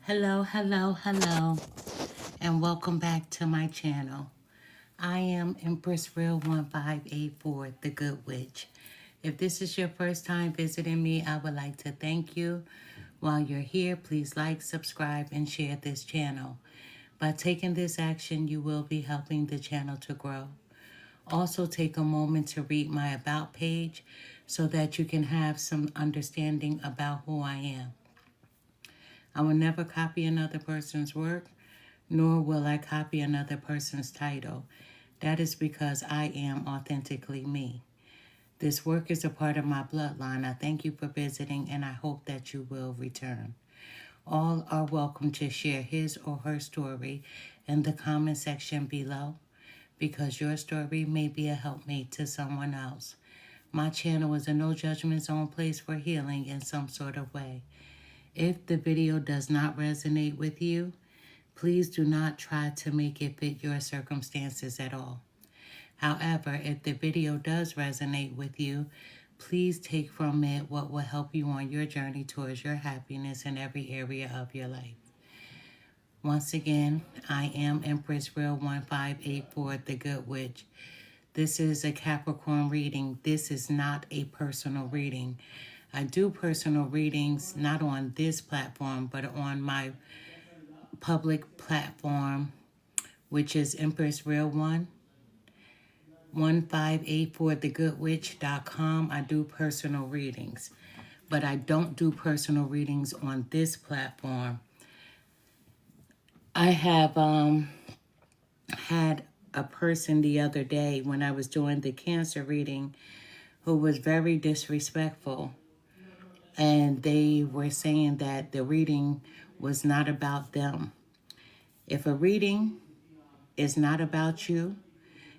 Hello, and welcome back to my channel. I am Empress Real 1584, the Good Witch. If this is your first time visiting me, I would like to thank you. While you're here, please like, subscribe, and share this channel. By taking this action, you will be helping the channel to grow. Also, take a moment to read my About page so that you can have some understanding about who I am. I will never copy another person's work, nor will I copy another person's title. That is because I am authentically me. This work is a part of my bloodline. I thank you for visiting, and I hope that you will return. All are welcome to share his or her story in the comment section below, because your story may be a helpmate to someone else. My channel is a no judgment zone place for healing in some sort of way. If the video does not resonate with you, please do not try to make it fit your circumstances at all. However, if the video does resonate with you, please take from it what will help you on your journey towards your happiness in every area of your life. Once again, I am Empress Real 1584, the Good Witch. This is a Capricorn reading. This is not a personal reading. I do personal readings not on this platform, but on my public platform, which is Empress Real 1584 thegoodwitch.com. I do personal readings, but I don't do personal readings on this platform. I have had a person the other day when I was doing the Cancer reading who was very disrespectful. And they were saying that the reading was not about them. If a reading is not about you,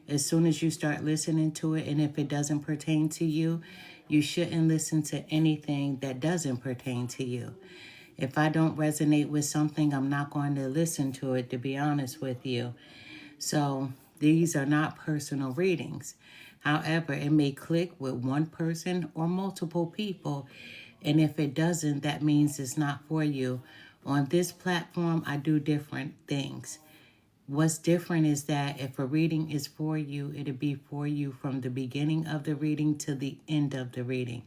as soon as you start listening to it, and if it doesn't pertain to you, you shouldn't listen to anything that doesn't pertain to you. If I don't resonate with something, I'm not going to listen to it, to be honest with you. So these are not personal readings. However, it may click with one person or multiple people. And if it doesn't, that means it's not for you. On this platform, I do different things. What's different is that if a reading is for you, it'll be for you from the beginning of the reading to the end of the reading.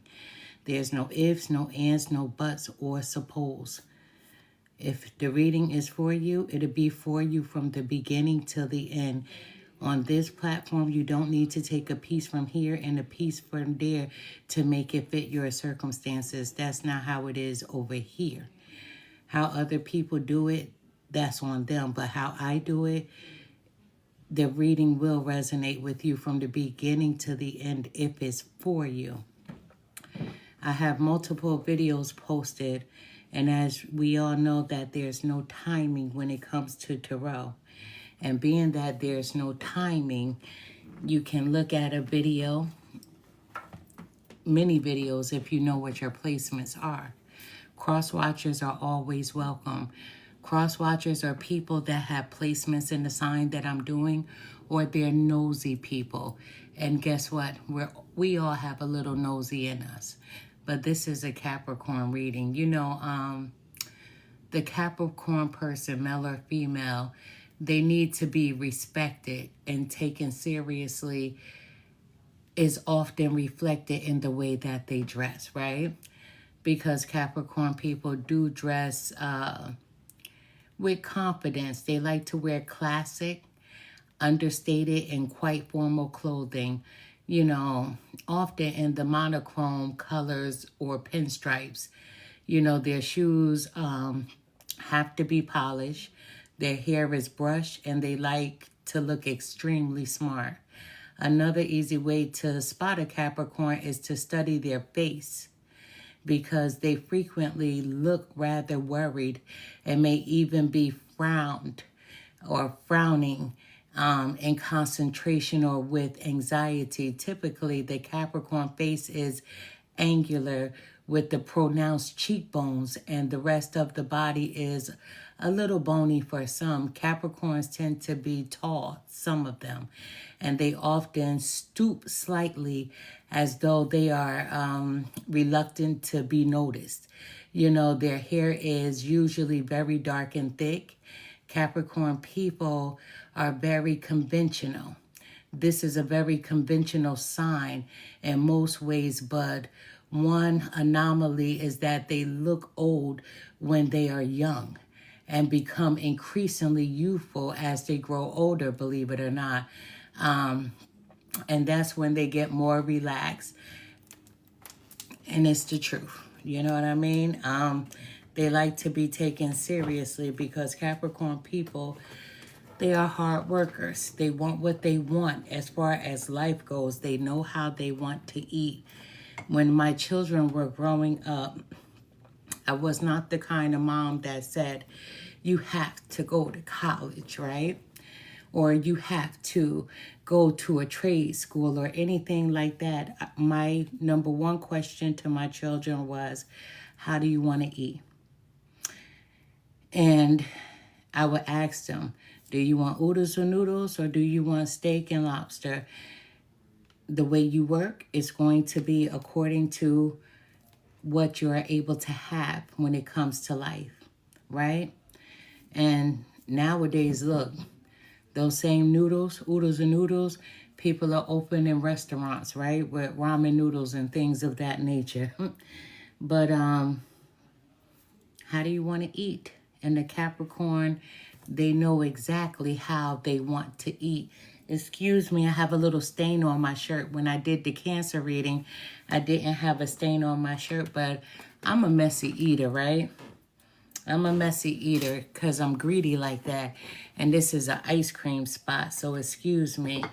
There's no ifs, no ands, no buts, or suppose. If the reading is for you, it'll be for you from the beginning till the end. On this platform, you don't need to take a piece from here and a piece from there to make it fit your circumstances. That's not how it is over here. How other people do it, that's on them. But how I do it, the reading will resonate with you from the beginning to the end if it's for you. I have multiple videos posted, and as we all know that there's no timing when it comes to tarot. And being that there's no timing, you can look at a video, many videos, if you know what your placements are. Cross-watchers are always welcome. Cross-watchers are people that have placements in the sign that I'm doing, or they're nosy people. And guess what? We all have a little nosy in us. But this is a Capricorn reading. You know, the Capricorn person, male or female, they need to be respected and taken seriously is often reflected in the way that they dress, right? Because Capricorn people do dress with confidence. They like to wear classic, understated, and quite formal clothing, you know, often in the monochrome colors or pinstripes. You know, their shoes have to be polished. Their hair is brushed, and they like to look extremely smart. Another easy way to spot a Capricorn is to study their face, because they frequently look rather worried and may even be frowned or frowning in concentration or with anxiety. Typically, the Capricorn face is angular with the pronounced cheekbones, and the rest of the body is a little bony for some. Capricorns tend to be tall, some of them, and they often stoop slightly as though they are reluctant to be noticed. You know, their hair is usually very dark and thick. Capricorn people are very conventional. This is a very conventional sign in most ways, but one anomaly is that they look old when they are young and become increasingly youthful as they grow older, believe it or not. And that's when they get more relaxed. And it's the truth. You know what I mean? They like to be taken seriously because Capricorn people, they are hard workers. They want what they want as far as life goes. They know how they want to eat. When my children were growing up, I was not the kind of mom that said, you have to go to college, right? Or you have to go to a trade school or anything like that. My number one question to my children was, how do you want to eat? And I would ask them, do you want oodles or noodles, or do you want steak and lobster? The way you work is going to be according to what you are able to have when it comes to life, right? And nowadays, look, those same noodles, oodles and noodles, people are opening restaurants, right? With ramen noodles and things of that nature. But how do you want to eat? And the Capricorn, they know exactly how they want to eat. Excuse me, I have a little stain on my shirt. When I did the Cancer reading, I didn't have a stain on my shirt, but I'm a messy eater, right? I'm a messy eater because I'm greedy like that. And this is an ice cream spot, so excuse me.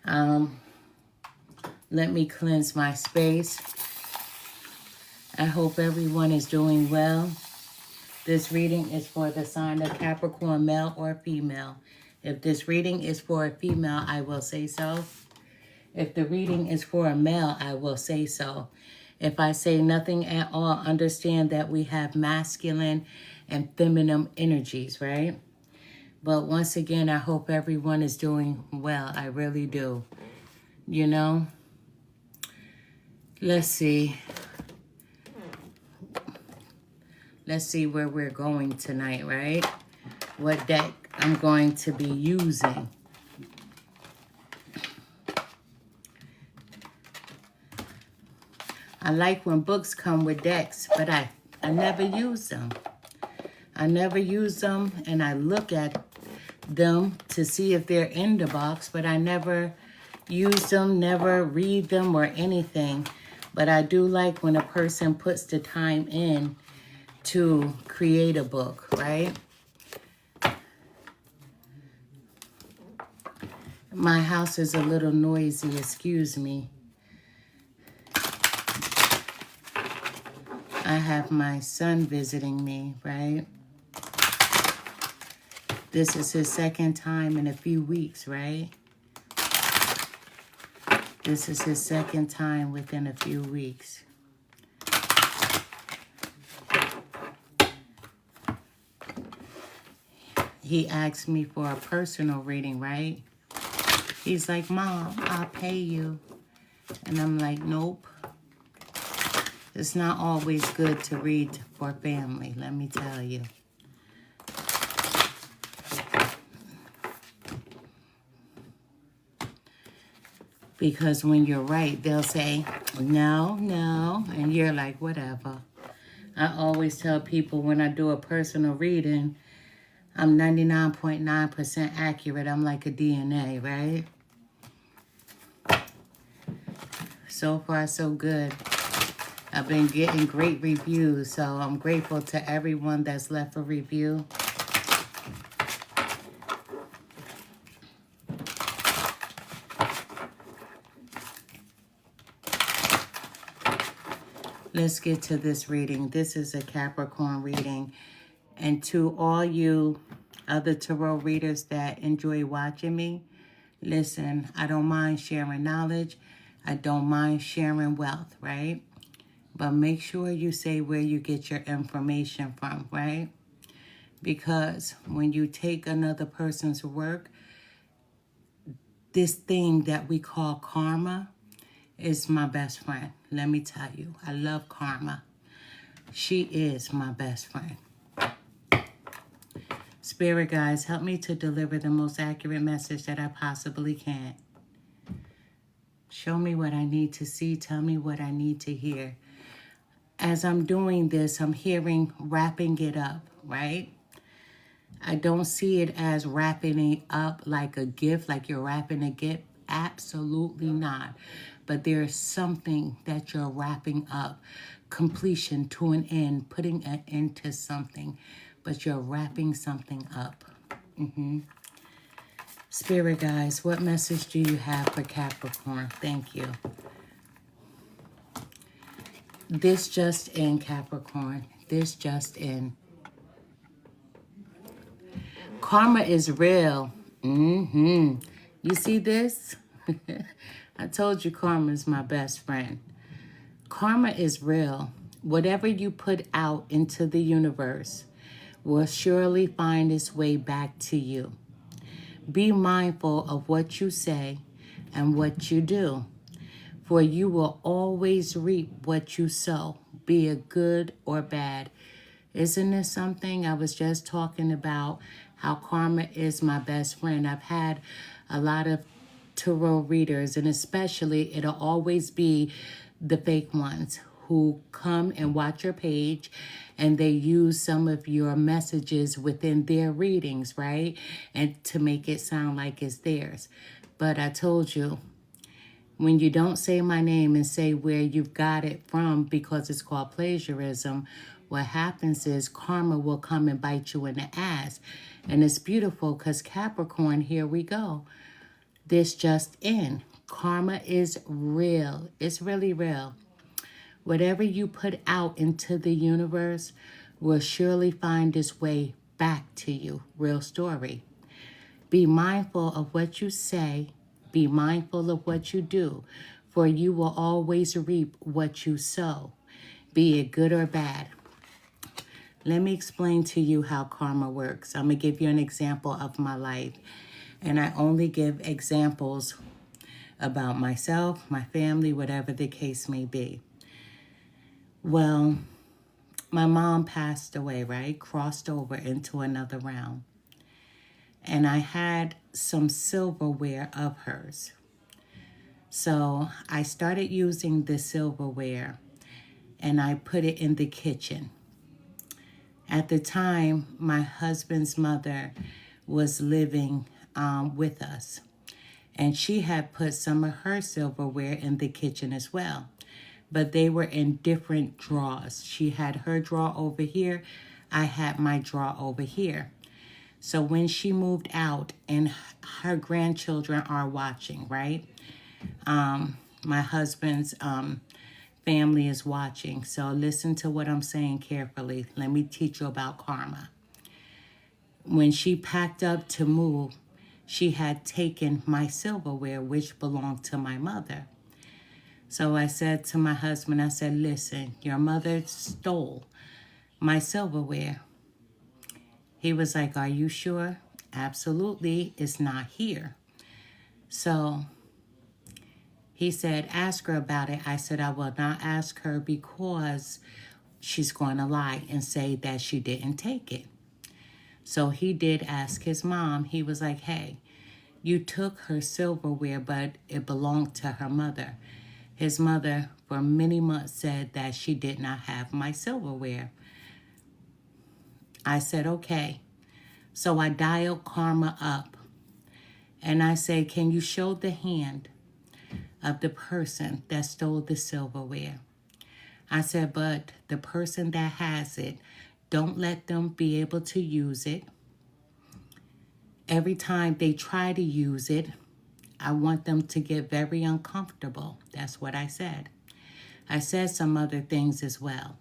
Let me cleanse my space. I hope everyone is doing well. This reading is for the sign of Capricorn, male or female. If this reading is for a female, I will say so. If the reading is for a male, I will say so. If I say nothing at all, understand that we have masculine and feminine energies, right? But once again, I hope everyone is doing well. I really do. You know? Let's see. Let's see where we're going tonight, right? What deck I'm going to be using. I like when books come with decks, but I never use them. I never use them, and I look at them to see if they're in the box, but I never use them, never read them or anything. But I do like when a person puts the time in to create a book, right? My house is a little noisy, excuse me. I have my son visiting me, right? This is his second time in a few weeks, right? This is his second time within a few weeks. He asked me for a personal reading, right? He's like, Mom, I'll pay you. And I'm like, nope. It's not always good to read for family, let me tell you. Because when you're right, they'll say, no, no. And you're like, whatever. I always tell people when I do a personal reading, I'm 99.9% accurate. I'm like a DNA, right? So far, so good. I've been getting great reviews, so I'm grateful to everyone that's left a review. Let's get to this reading. This is a Capricorn reading. And to all you other tarot readers that enjoy watching me, listen, I don't mind sharing knowledge. I don't mind sharing wealth, right? But make sure you say where you get your information from, right? Because when you take another person's work, this thing that we call karma is my best friend. Let me tell you, I love karma. She is my best friend. Spirit guides, help me to deliver the most accurate message that I possibly can. Show me what I need to see. Tell me what I need to hear. As I'm doing this, I'm hearing wrapping it up, right? I don't see it as wrapping it up like a gift, like you're wrapping a gift. Absolutely not. But there's something that you're wrapping up. Completion to an end, putting an end to something. But you're wrapping something up. Spirit guys, what message do you have for Capricorn? Thank you. This just in, Capricorn. This just in. Karma is real. You see this? I told you karma is my best friend. Karma is real. Whatever you put out into the universe will surely find its way back to you. Be mindful of what you say and what you do, for you will always reap what you sow, be it good or bad. Isn't this something? I was just talking about how karma is my best friend. I've had a lot of tarot readers, and especially it'll always be the fake ones who come and watch your page and they use some of your messages within their readings, right? And to make it sound like it's theirs. But I told you, when you don't say my name and say where you've got it from because it's called plagiarism, what happens is karma will come and bite you in the ass. And it's beautiful because Capricorn, here we go. This just in. Karma is real. It's really real. Whatever you put out into the universe will surely find its way back to you. Real story. Be mindful of what you say. Be mindful of what you do, for you will always reap what you sow, be it good or bad. Let me explain to you how karma works. I'm going to give you an example of my life, and I only give examples about myself, my family, whatever the case may be. Well, my mom passed away, right? Crossed over into another realm. And I had some silverware of hers. So I started using the silverware and I put it in the kitchen. At the time, my husband's mother was living with us. And she had put some of her silverware in the kitchen as well. But they were in different drawers. She had her drawer over here. I had my drawer over here. So when she moved out and her grandchildren are watching, right? My husband's family is watching. So listen to what I'm saying carefully. Let me teach you about karma. When she packed up to move, she had taken my silverware, which belonged to my mother. So I said to my husband, I said, listen, your mother stole my silverware. He was like, are you sure? Absolutely, it's not here. So he said, ask her about it. I said, I will not ask her because she's going to lie and say that she didn't take it. So he did ask his mom. He was like, hey, you took her silverware, but it belonged to her mother. His mother, for many months, said that she did not have my silverware. I said, okay. So I dialed karma up. And I say, can you show the hand of the person that stole the silverware? I said, but the person that has it, don't let them be able to use it. Every time they try to use it, I want them to get very uncomfortable. That's what I said. I said some other things as well.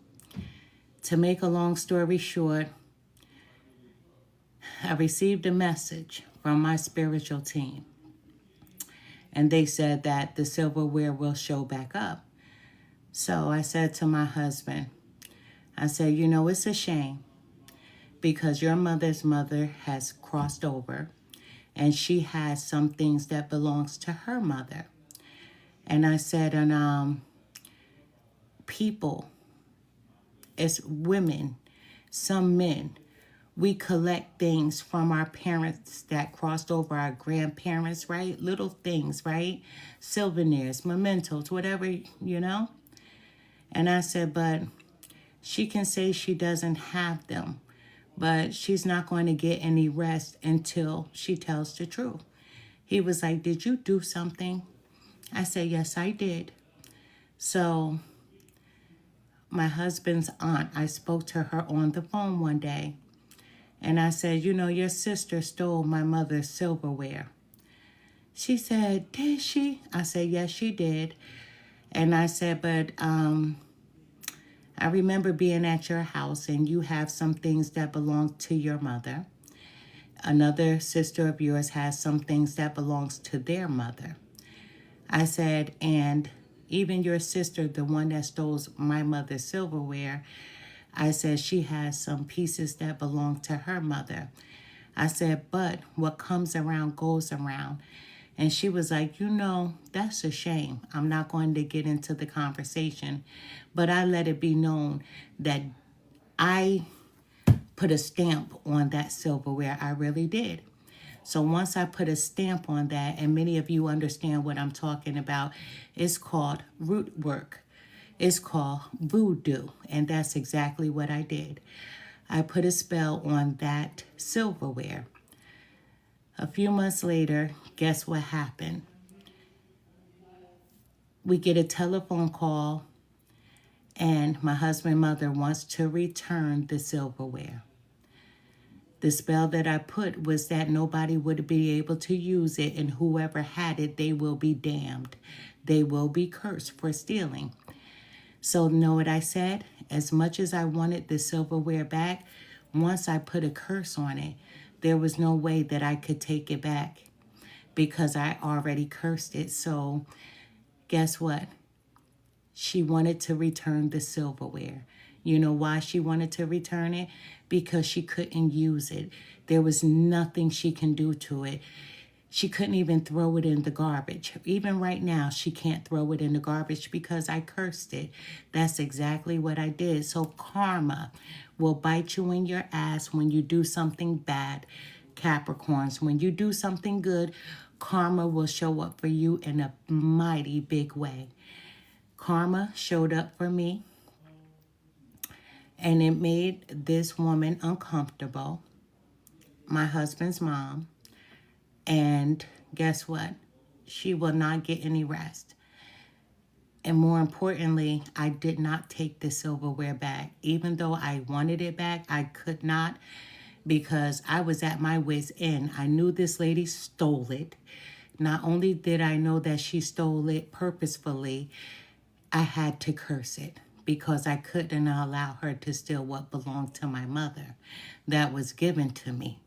To make a long story short, I received a message from my spiritual team. And they said that the silverware will show back up. So I said to my husband, I said, you know, it's a shame because your mother's mother has crossed over and she has some things that belongs to her mother. And I said, and people, as women, some men, we collect things from our parents that crossed over, our grandparents, right? Little things, right? Souvenirs, mementos, whatever, you know? And I said, but she can say she doesn't have them, but she's not going to get any rest until she tells the truth. He was like, did you do something? I said, yes, I did. So my husband's aunt, I spoke to her on the phone one day. And I said, you know, your sister stole my mother's silverware. She said, did she? I said, yes, she did. And I said, but I remember being at your house and you have some things that belong to your mother. Another sister of yours has some things that belongs to their mother. I said, and even your sister, the one that stole my mother's silverware, I said she has some pieces that belong to her mother. I said, but what comes around goes around. And she was like, you know, that's a shame. I'm not going to get into the conversation, but I let it be known that I put a stamp on that silverware. I really did. So once I put a stamp on that, and many of you understand what I'm talking about, it's called root work. It's called voodoo, and that's exactly what I did. I put a spell on that silverware. A few months later, guess what happened? We get a telephone call, and my husband's mother wants to return the silverware. The spell that I put was that nobody would be able to use it, and whoever had it, they will be damned. They will be cursed for stealing. So know what I said? As much as I wanted the silverware back, once I put a curse on it, there was no way that I could take it back because I already cursed it. So guess what? She wanted to return the silverware. You know why she wanted to return it? Because she couldn't use it. There was nothing she can do to it. She couldn't even throw it in the garbage. Even right now, she can't throw it in the garbage because I cursed it. That's exactly what I did. So karma will bite you in your ass when you do something bad, Capricorns. When you do something good, karma will show up for you in a mighty big way. Karma showed up for me, and it made this woman uncomfortable, my husband's mom. And guess what? She will not get any rest. And more importantly, I did not take the silverware back. Even though I wanted it back, I could not because I was at my wit's end. I knew this lady stole it. Not only did I know that she stole it purposefully, I had to curse it because I couldn't allow her to steal what belonged to my mother that was given to me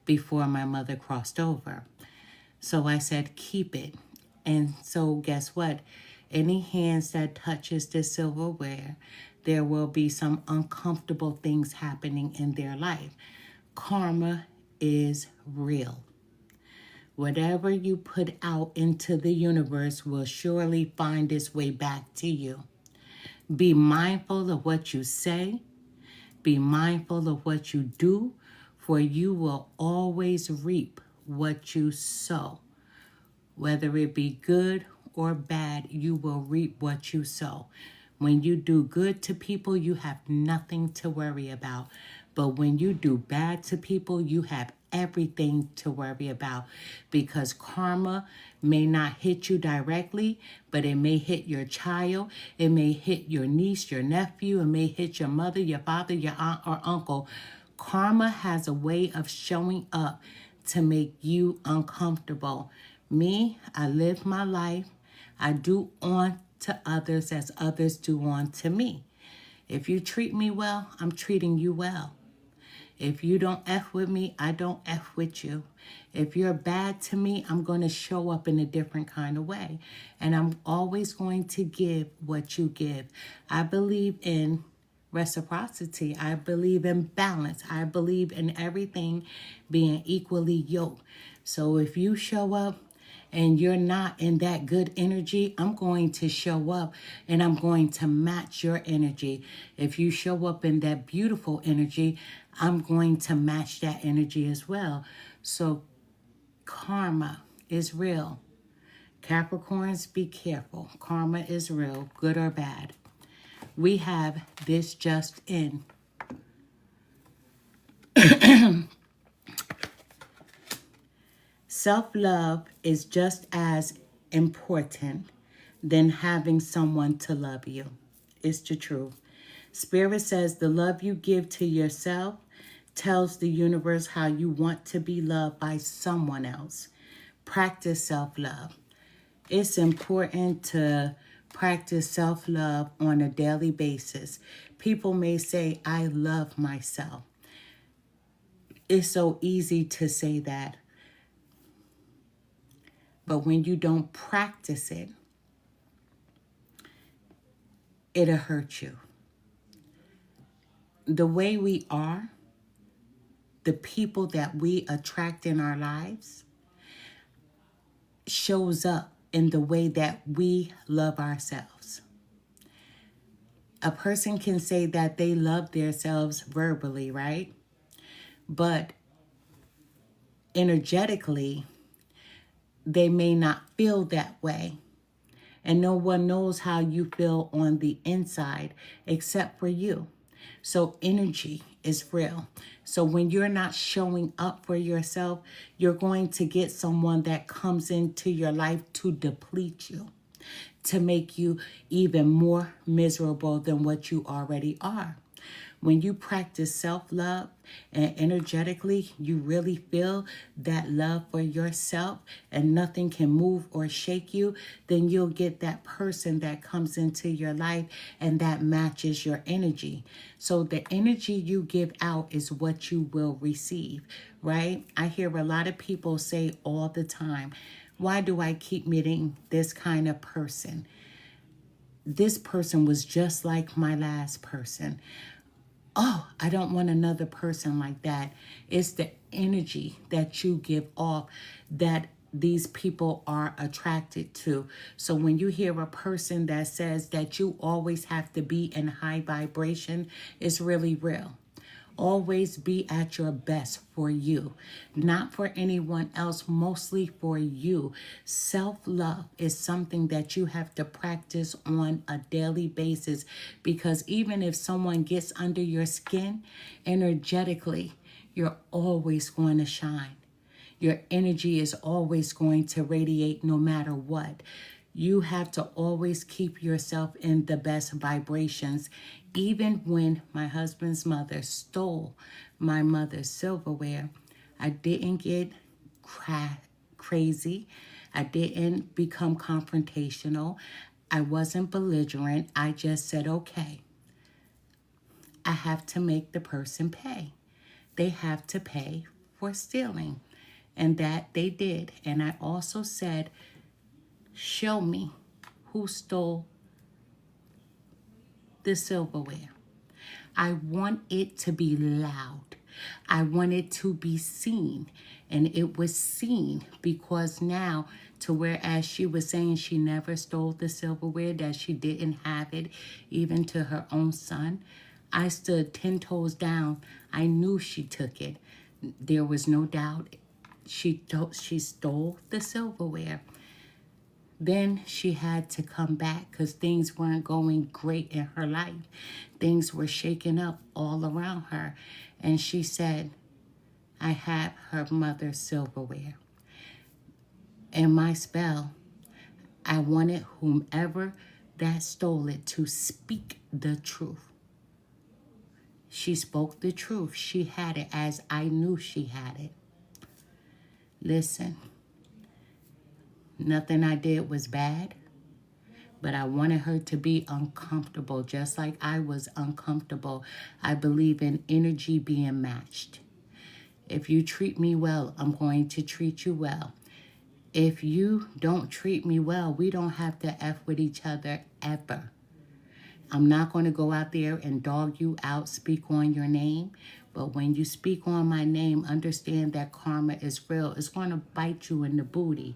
before my mother crossed over. So I said, keep it. And so guess what? Any hands that touches this silverware, there will be some uncomfortable things happening in their life. Karma is real. Whatever you put out into the universe will surely find its way back to you. Be mindful of what you say. Be mindful of what you do, for you will always reap what you sow. Whether it be good or bad, you will reap what you sow. When you do good to people, you have nothing to worry about. But when you do bad to people, you have everything to worry about because karma may not hit you directly, but it may hit your child. It may hit your niece, your nephew. It may hit your mother, your father, your aunt, or uncle. Karma has a way of showing up to make you uncomfortable. Me, I live my life. I do on to others as others do on to me. If you treat me well, I'm treating you well. If you don't F with me, I don't F with you. If you're bad to me, I'm going to show up in a different kind of way. And I'm always going to give what you give. I believe in reciprocity. I believe in balance. I believe in everything being equally yoked. So if you show up and you're not in that good energy, I'm going to show up and I'm going to match your energy. If you show up in that beautiful energy, I'm going to match that energy as well. So karma is real. Capricorns, be careful. Karma is real, good or bad. We have this just in. Self-love is just as important than having someone to love you. It's the truth. Spirit says the love you give to yourself tells the universe how you want to be loved by someone else. Practice self-love. It's important to practice self-love on a daily basis. People may say, I love myself. It's so easy to say that. But when you don't practice it, it'll hurt you. The way we are, the people that we attract in our lives, shows up in the way that we love ourselves. A person can say that they love themselves verbally, right? But energetically, they may not feel that way. And no one knows how you feel on the inside except for you. So energy is real. So when you're not showing up for yourself, you're going to get someone that comes into your life to deplete you, to make you even more miserable than what you already are. When you practice self-love and energetically, you really feel that love for yourself and nothing can move or shake you, then you'll get that person that comes into your life and that matches your energy. So the energy you give out is what you will receive, right? I hear a lot of people say all the time, why do I keep meeting this kind of person? This person was just like my last person. Oh, I don't want another person like that. It's the energy that you give off that these people are attracted to. So when you hear a person that says that you always have to be in high vibration, it's really real. Always be at your best for you, not for anyone else, mostly for you. Self-love is something that you have to practice on a daily basis, because even if someone gets under your skin, energetically, you're always going to shine. Your energy is always going to radiate no matter what. You have to always keep yourself in the best vibrations. Even when my husband's mother stole my mother's silverware, I didn't get crazy. I didn't become confrontational. I wasn't belligerent. I just said, okay, I have to make the person pay. They have to pay for stealing. And that they did. And I also said, show me who stole the silverware. I want it to be loud. I want it to be seen. And it was seen, because now, to whereas she was saying she never stole the silverware, that she didn't have it even to her own son, I stood 10 toes down. I knew she took it. There was no doubt. She stole the silverware. Then she had to come back because things weren't going great in her life. Things were shaking up all around her. And she said, I have her mother's silverware. In my spell, I wanted whomever that stole it to speak the truth. She spoke the truth. She had it as I knew she had it. Listen, nothing I did was bad. But I wanted her to be uncomfortable, just like I was uncomfortable. I believe in energy being matched. If you treat me well, I'm going to treat you well. If you don't treat me well, we don't have to F with each other ever. I'm not going to go out there and dog you out, speak on your name. But when you speak on my name, understand that karma is real. It's going to bite you in the booty.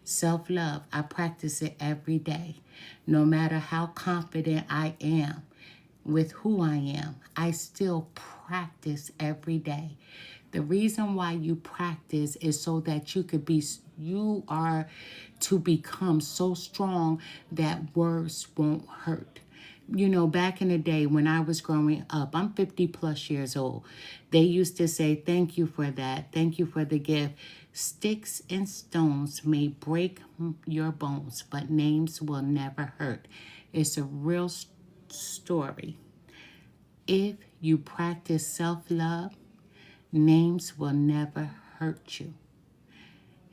Self-love, I practice it every day. No matter how confident I am with who I am, I still practice every day. The reason why you practice is so that you are to become so strong that words won't hurt. You know, back in the day when I was growing up, I'm 50 plus years old. They used to say, thank you for that. Thank you for the gift. Sticks and stones may break your bones, but names will never hurt. It's a real story. If you practice self-love, names will never hurt you.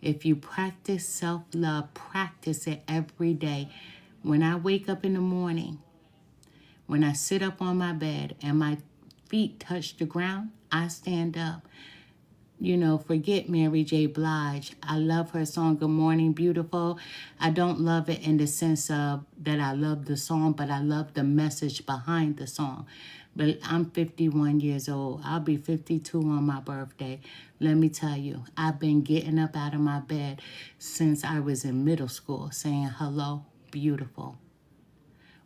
If you practice self-love, practice it every day. When I wake up in the morning, when I sit up on my bed and my feet touch the ground, I stand up. You know, forget Mary J. Blige. I love her song, Good Morning, Beautiful. I don't love it in the sense of that I love the song, but I love the message behind the song. But I'm 51 years old. I'll be 52 on my birthday. Let me tell you, I've been getting up out of my bed since I was in middle school saying, hello, beautiful.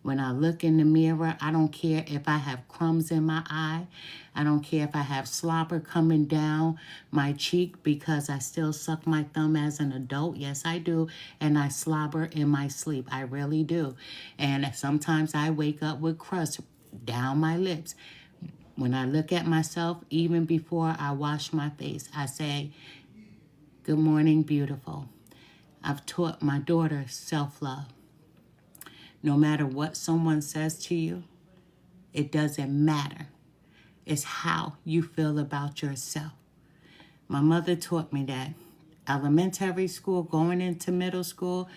When I look in the mirror, I don't care if I have crumbs in my eye. I don't care if I have slobber coming down my cheek because I still suck my thumb as an adult. Yes, I do. And I slobber in my sleep. I really do. And sometimes I wake up with crust down my lips. When I look at myself, even before I wash my face, I say, good morning, beautiful. I've taught my daughter self-love. No matter what someone says to you, it doesn't matter. It's how you feel about yourself. My mother taught me that. Elementary school, going into middle school,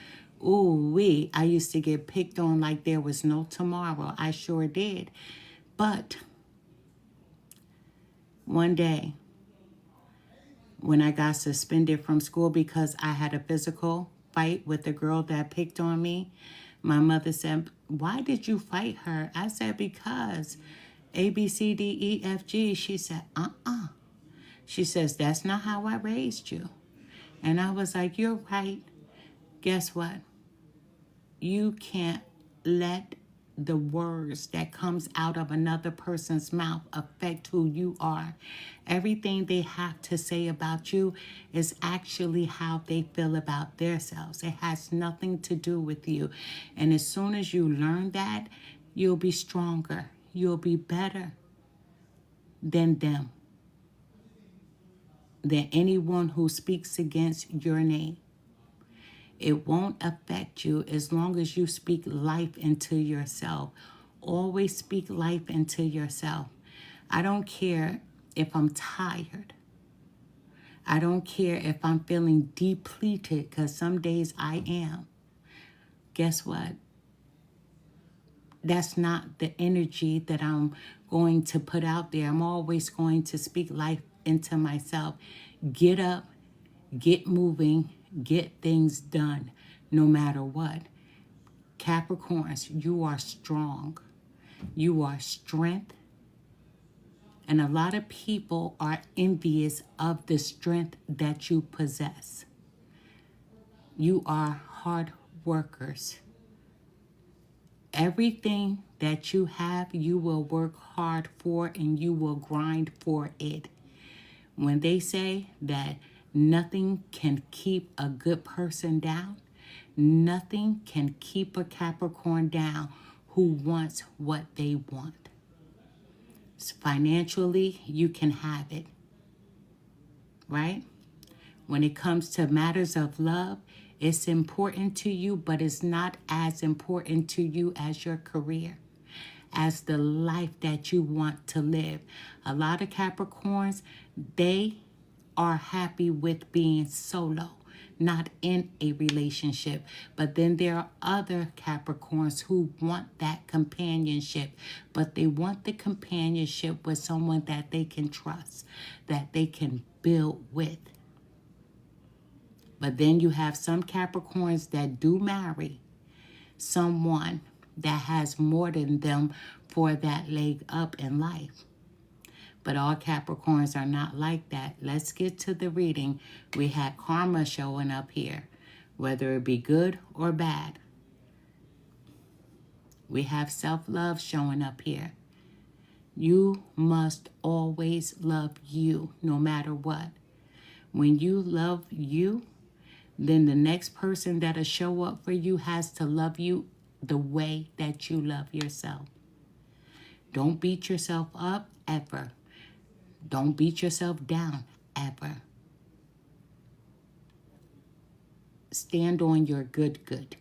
I used to get picked on like there was no tomorrow. I sure did. But one day, when I got suspended from school because I had a physical fight with the girl that picked on me, my mother said, why did you fight her? I said, because A, B, C, D, E, F, G. She said, She says, that's not how I raised you. And I was like, you're right. Guess what? You can't let the words that comes out of another person's mouth affect who you are. Everything they have to say about you is actually how they feel about themselves. It has nothing to do with you. And as soon as you learn that, you'll be stronger. You'll be better than them, than anyone who speaks against your name. It won't affect you as long as you speak life into yourself. Always speak life into yourself. I don't care if I'm tired. I don't care if I'm feeling depleted, because some days I am. Guess what? That's not the energy that I'm going to put out there. I'm always going to speak life into myself. Get up, get moving, get things done, no matter what. Capricorns, you are strong. You are strength. And a lot of people are envious of the strength that you possess. You are hard workers. Everything that you have, you will work hard for and you will grind for it. When they say that nothing can keep a good person down, nothing can keep a Capricorn down who wants what they want. Financially, you can have it, right? When it comes to matters of love, it's important to you, but it's not as important to you as your career, as the life that you want to live. A lot of Capricorns, they are happy with being solo. not in a relationship. But then there are other Capricorns who want that companionship, but they want the companionship with someone that they can trust, that they can build with. But then you have some Capricorns that do marry someone that has more than them for that leg up in life. But all Capricorns are not like that. Let's get to the reading. We had karma showing up here, whether it be good or bad. We have self-love showing up here. You must always love you no matter what. When you love you, then the next person that'll show up for you has to love you the way that you love yourself. Don't beat yourself up ever. Don't beat yourself down ever. Stand on your good.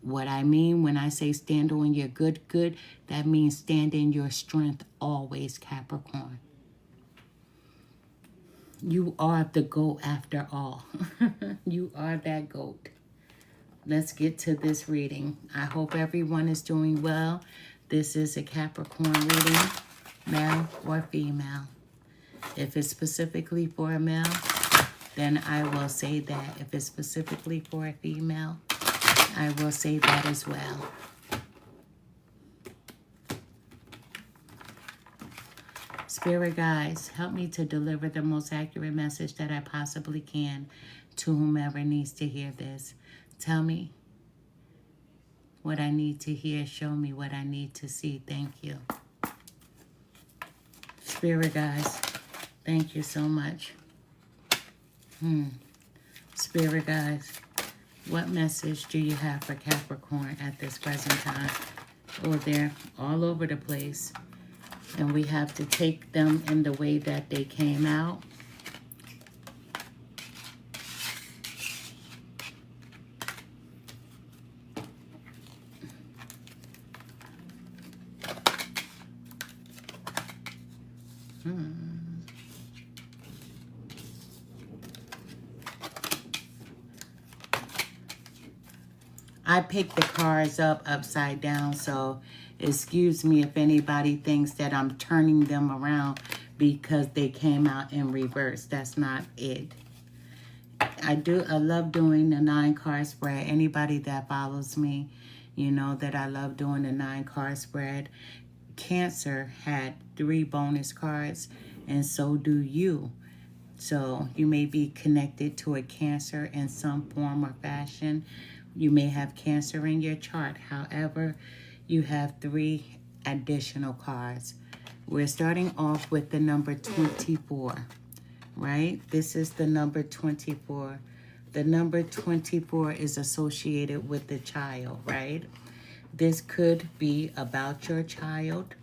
What I mean when I say stand on your good, that means stand in your strength always, Capricorn. You are the GOAT after all. You are that GOAT. Let's get to this reading. I hope everyone is doing well. This is a Capricorn reading, male or female. If it's specifically for a male, then I will say that. If it's specifically for a female, I will say that as well. Spirit guides, help me to deliver the most accurate message that I possibly can to whomever needs to hear this. Tell me what I need to hear. Show me what I need to see. Thank you. Spirit guides, thank you so much. Spirit guides, what message do you have for Capricorn at this present time? Oh, they're all over the place. And we have to take them in the way that they came out. I picked the cards up upside down, so excuse me if anybody thinks that I'm turning them around because they came out in reverse. That's not it. I love doing the 9-card spread. Anybody that follows me, you know that I love doing the 9-card spread. Cancer had 3 bonus cards, and so do you. So you may be connected to a Cancer in some form or fashion. You may have Cancer in your chart. However, you have 3 additional cards. We're starting off with the number 24, right? This is the number 24. The number 24 is associated with the child, right? This could be about your child.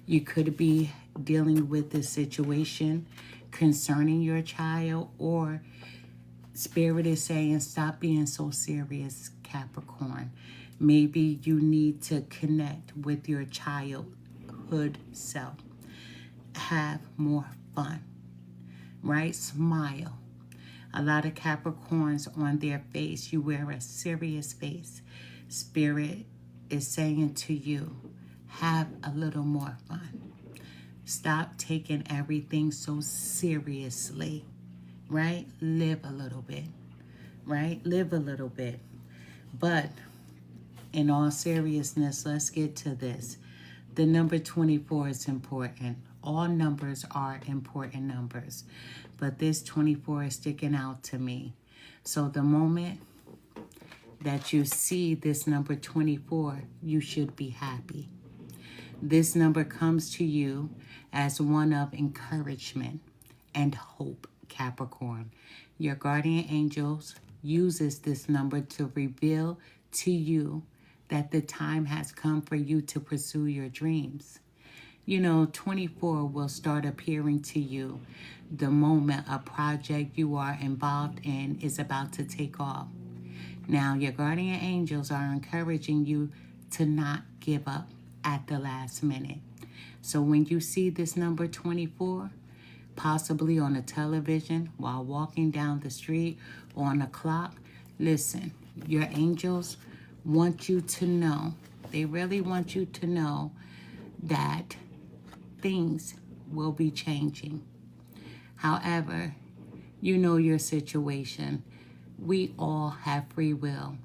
You could be dealing with the situation concerning your child, or Spirit is saying, stop being so serious, Capricorn. Maybe you need to connect with your childhood self. Have more fun, right? Smile. A lot of Capricorns on their face, you wear a serious face. Spirit is saying to you, have a little more fun. Stop taking everything so seriously. Right? Live a little bit, right? Live a little bit. But in all seriousness, let's get to this. The number 24 is important. All numbers are important numbers, but this 24 is sticking out to me. So the moment that you see this number 24, you should be happy. This number comes to you as one of encouragement and hope, Capricorn. Your guardian angels uses this number to reveal to you that the time has come for you to pursue your dreams. You know, 24 will start appearing to you the moment a project you are involved in is about to take off. Now, your guardian angels are encouraging you to not give up at the last minute. So when you see this number 24, possibly on a television, while walking down the street, or on a clock. Listen, your angels want you to know, they really want you to know that things will be changing. However, you know your situation. We all have free will.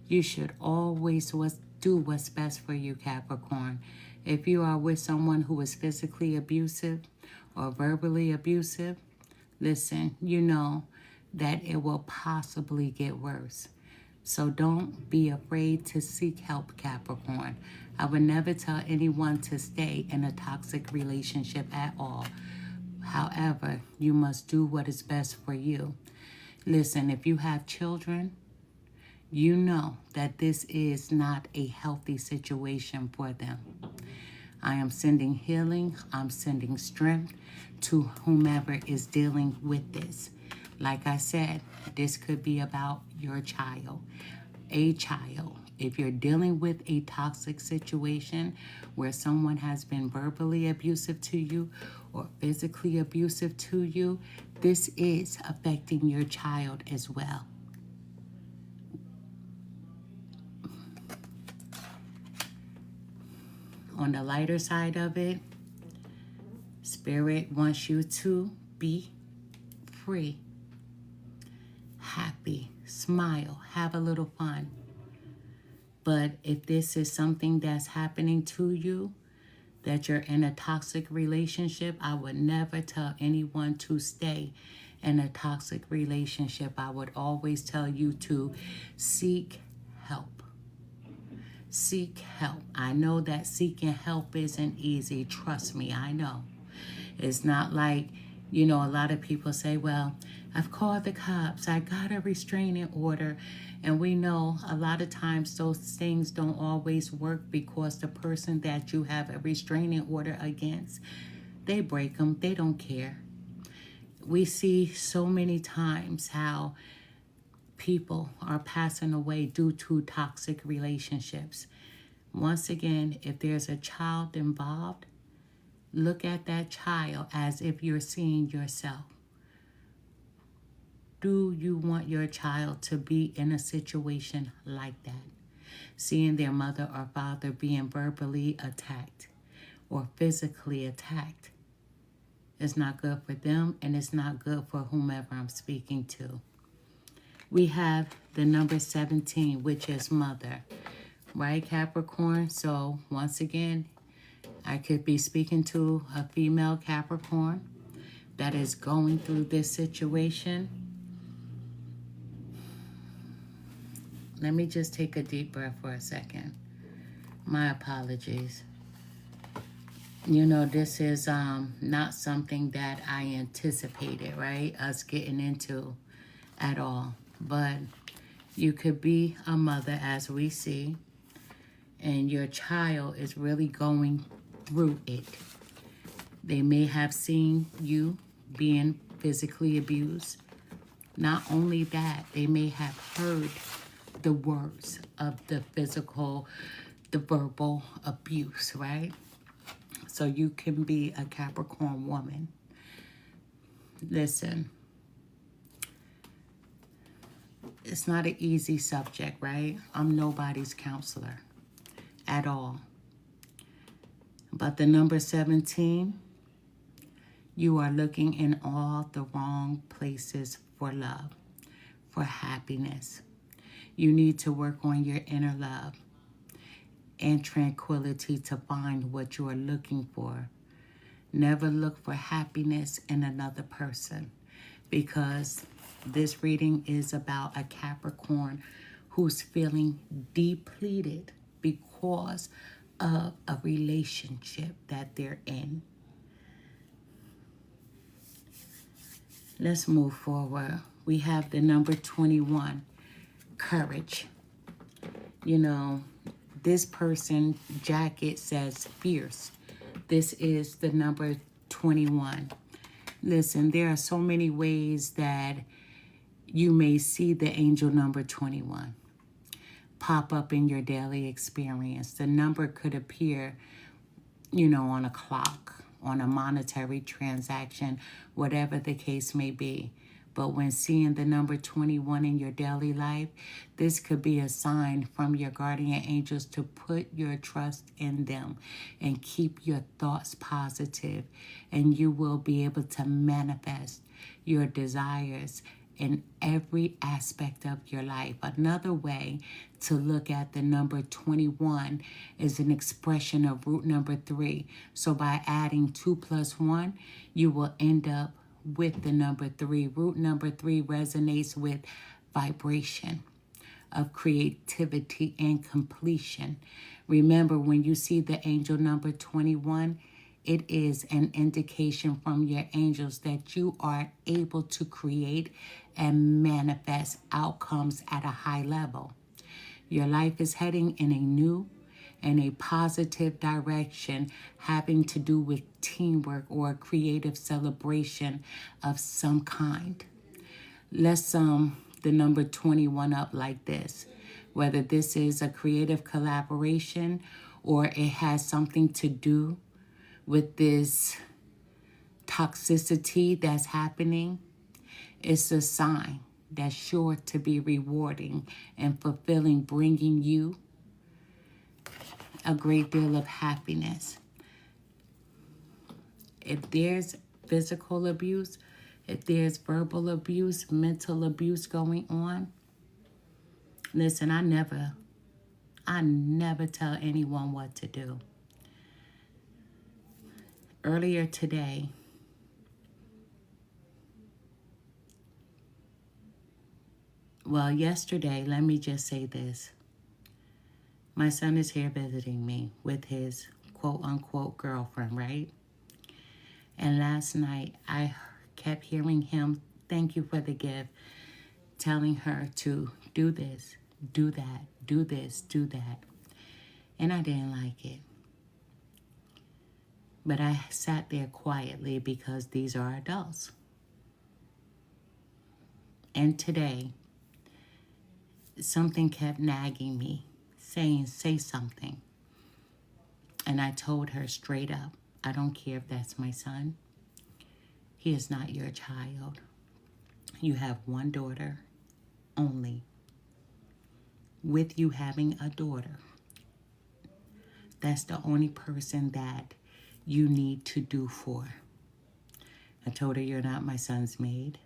You should always do what's best for you, Capricorn. If you are with someone who is physically abusive or verbally abusive, listen, you know that it will possibly get worse. So don't be afraid to seek help, Capricorn. I would never tell anyone to stay in a toxic relationship at all. However, you must do what is best for you. Listen, if you have children, you know that this is not a healthy situation for them. I am sending healing. I'm sending strength to whomever is dealing with this. Like I said, this could be about your child, a child. If you're dealing with a toxic situation where someone has been verbally abusive to you or physically abusive to you, this is affecting your child as well. On the lighter side of it, Spirit wants you to be free, happy, smile, have a little fun. But if this is something that's happening to you, that you're in a toxic relationship, I would never tell anyone to stay in a toxic relationship. I would always tell you to seek help. Seek help. I know that seeking help isn't easy. Trust me, I know. It's not like, you know, a lot of people say, well, I've called the cops, I got a restraining order. And we know a lot of times those things don't always work because the person that you have a restraining order against, they break them, they don't care. We see so many times how people are passing away due to toxic relationships. Once again, if there's a child involved, look at that child as if you're seeing yourself. Do you want your child to be in a situation like that? Seeing their mother or father being verbally attacked or physically attacked is not good for them, and it's not good for whomever I'm speaking to. We have the number 17, which is mother, right, Capricorn? So once again, I could be speaking to a female Capricorn that is going through this situation. Let me just take a deep breath for a second. My apologies. You know, this is not something that I anticipated, right? Us getting into at all. But you could be a mother, as we see, and your child is really going through it. They may have seen you being physically abused. Not only that, they may have heard the words of the physical, the verbal abuse, right? So you can be a Capricorn woman. Listen, it's not an easy subject, right? I'm nobody's counselor at all. But the number 17, you are looking in all the wrong places for love, for happiness. You need to work on your inner love and tranquility to find what you are looking for. Never look for happiness in another person, because this reading is about a Capricorn who's feeling depleted because of a relationship that they're in. Let's move forward. We have the number 21. Courage. You know, this person jacket says fierce. This is the number 21. Listen, there are so many ways that you may see the angel number 21 pop up in your daily experience. The number could appear, you know, on a clock, on a monetary transaction, whatever the case may be. But when seeing the number 21 in your daily life, this could be a sign from your guardian angels to put your trust in them and keep your thoughts positive, and you will be able to manifest your desires in every aspect of your life. Another way to look at the number 21 is an expression of root number 3. So by adding 2 plus 1, you will end up with the number 3. Root number 3 resonates with vibration of creativity and completion. Remember, when you see the angel number 21, it is an indication from your angels that you are able to create and manifest outcomes at a high level. Your life is heading in a new and a positive direction, having to do with teamwork or a creative celebration of some kind. Let's sum the number 21 up like this. Whether this is a creative collaboration or it has something to do with this toxicity that's happening, it's a sign that's sure to be rewarding and fulfilling, bringing you a great deal of happiness. If there's physical abuse, if there's verbal abuse, mental abuse going on, listen, I never tell anyone what to do. Earlier today, yesterday, let me just say this. My son is here visiting me with his quote-unquote girlfriend, right? And last night, I kept hearing him, thank you for the gift, telling her to do this, do that, do this, do that. And I didn't like it. But I sat there quietly because these are adults. And today, something kept nagging me, saying, say something. And I told her straight up, I don't care if that's my son. He is not your child. You have one daughter only. With you having a daughter, that's the only person that you need to do for. I told her, you're not my son's maid.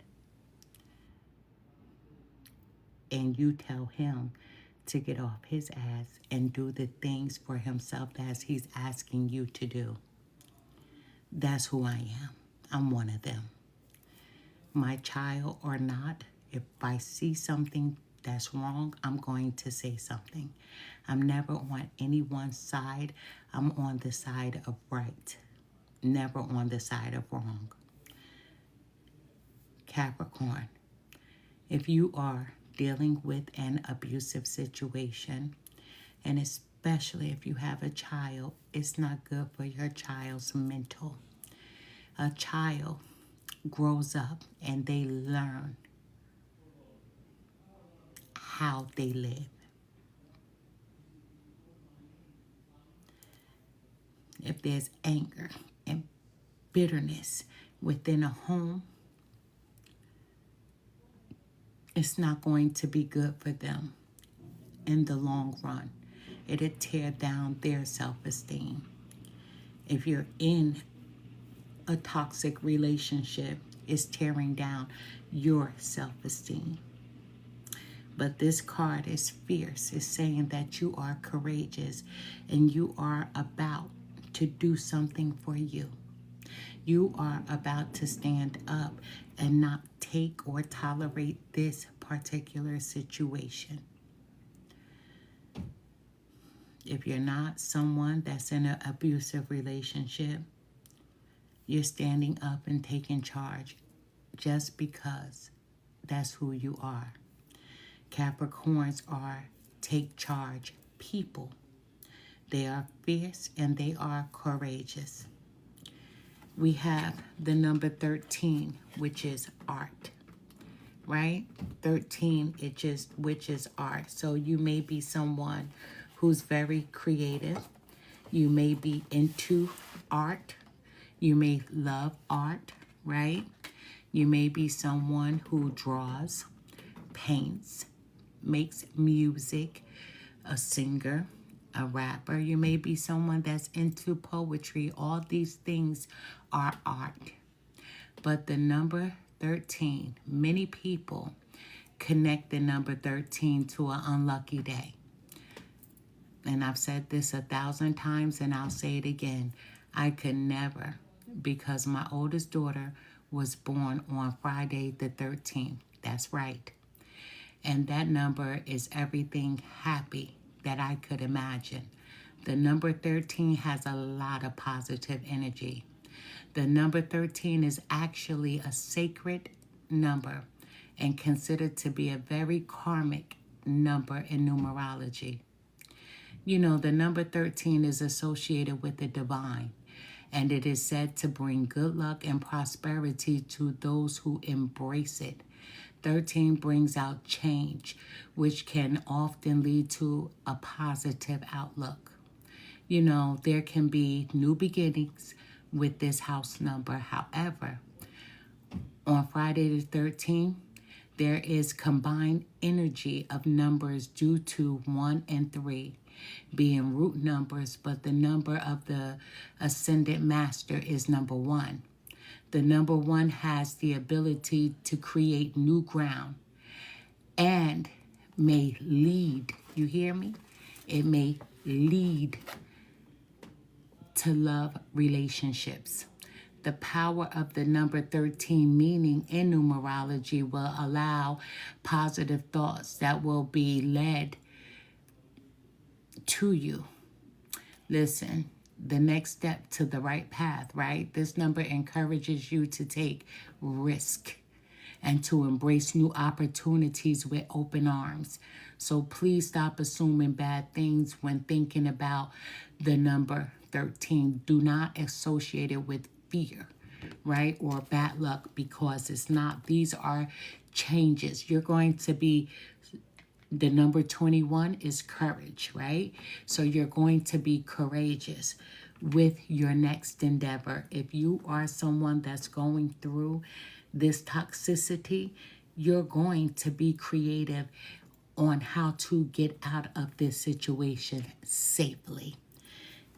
And you tell him to get off his ass and do the things for himself as he's asking you to do. That's who I am. I'm one of them. My child or not, if I see something that's wrong, I'm going to say something. I'm never on anyone's side. I'm on the side of right, never on the side of wrong. Capricorn, if you are dealing with an abusive situation, and especially if you have a child, it's not good for your child's mental. A child grows up and they learn how they live. If there's anger and bitterness within a home, it's not going to be good for them in the long run. It'll tear down their self-esteem. If you're in a toxic relationship, it's tearing down your self-esteem. But this card is fierce. It's saying that you are courageous and you are about to do something for you. You are about to stand up and not take or tolerate this particular situation. If you're not someone that's in an abusive relationship, you're standing up and taking charge just because that's who you are. Capricorns are take charge people. They are fierce and they are courageous. We have the number 13, which is art, right? 13, which is art. So you may be someone who's very creative. You may be into art. You may love art, right? You may be someone who draws, paints, makes music, a singer, a rapper. You may be someone that's into poetry. All these things are art. But the number 13, many people connect the number 13 to an unlucky day. And I've said this 1,000 times and I'll say it again. I could never, because my oldest daughter was born on Friday the 13th. That's right. And that number is everything happy that I could imagine. The number 13 has a lot of positive energy. The number 13 is actually a sacred number and considered to be a very karmic number in numerology. You know, the number 13 is associated with the divine, and it is said to bring good luck and prosperity to those who embrace it. 13 brings out change, which can often lead to a positive outlook. You know, there can be new beginnings with this house number. However, on Friday the 13th, there is combined energy of numbers due to 1 and 3 being root numbers, but the number of the ascendant master is number 1. The number 1 has the ability to create new ground and may lead, you hear me? It may lead to love relationships. The power of the number 13 meaning in numerology will allow positive thoughts that will be led to you. Listen, the next step to the right path, right? This number encourages you to take risk and to embrace new opportunities with open arms. So please stop assuming bad things when thinking about the number 13. Do not associate it with fear, right? Or bad luck, because it's not. These are changes. You're going to be, the number 21 is courage, right? So you're going to be courageous with your next endeavor. If you are someone that's going through this toxicity, you're going to be creative on how to get out of this situation safely.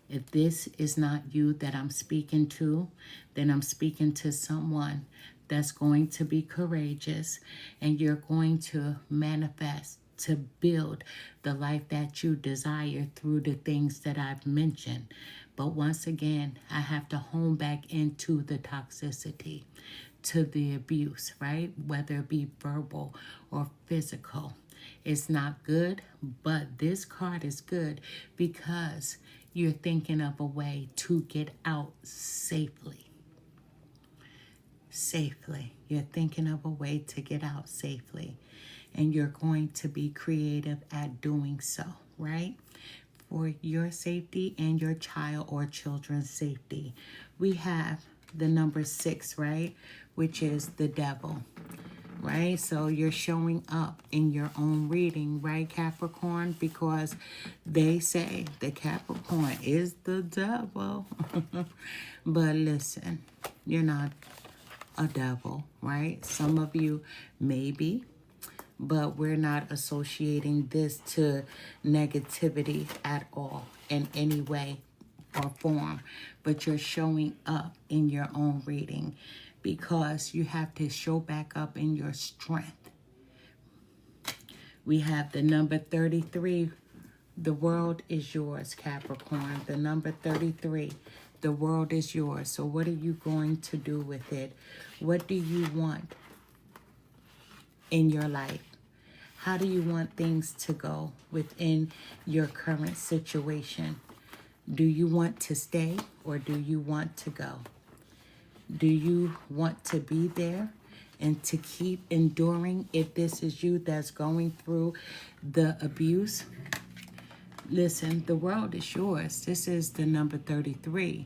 If this is not you that I'm speaking to, then I'm speaking to someone that's going to be courageous, and you're going to manifest to build the life that you desire through the things that I've mentioned. But once again, I have to hone back into the toxicity, to the abuse, right? Whether it be verbal or physical. It's not good, but this card is good because you're thinking of a way to get out safely. Safely. You're thinking of a way to get out safely. And you're going to be creative at doing so, right? For your safety and your child or children's safety. We have the number 6, right? Which is the devil, right? So you're showing up in your own reading, right, Capricorn? Because they say the Capricorn is the devil. But listen, you're not a devil, right? Some of you maybe, but we're not associating this to negativity at all in any way or form. But you're showing up in your own reading because you have to show back up in your strength. We have the number 33. The world is yours, Capricorn. The number 33. The world is yours. So what are you going to do with it? What do you want in your life? How do you want things to go within your current situation? Do you want to stay or do you want to go? Do you want to be there and to keep enduring if this is you that's going through the abuse? Listen, the world is yours. This is the number 33.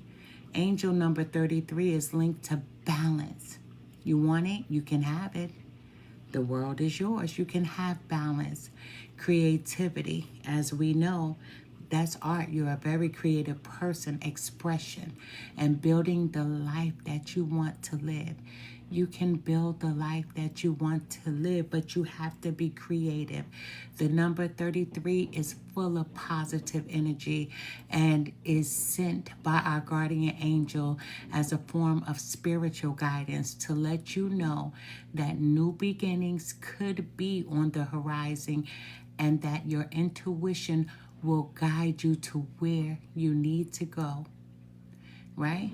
Angel number 33 is linked to balance. You want it, you can have it. The world is yours. You can have balance. Creativity. As we know, That's art. You're a very creative person, expression, and building the life that you want to live. You can build the life that you want to live, but you have to be creative. The number 33 is full of positive energy and is sent by our guardian angel as a form of spiritual guidance to let you know that new beginnings could be on the horizon and that your intuition will guide you to where you need to go, right?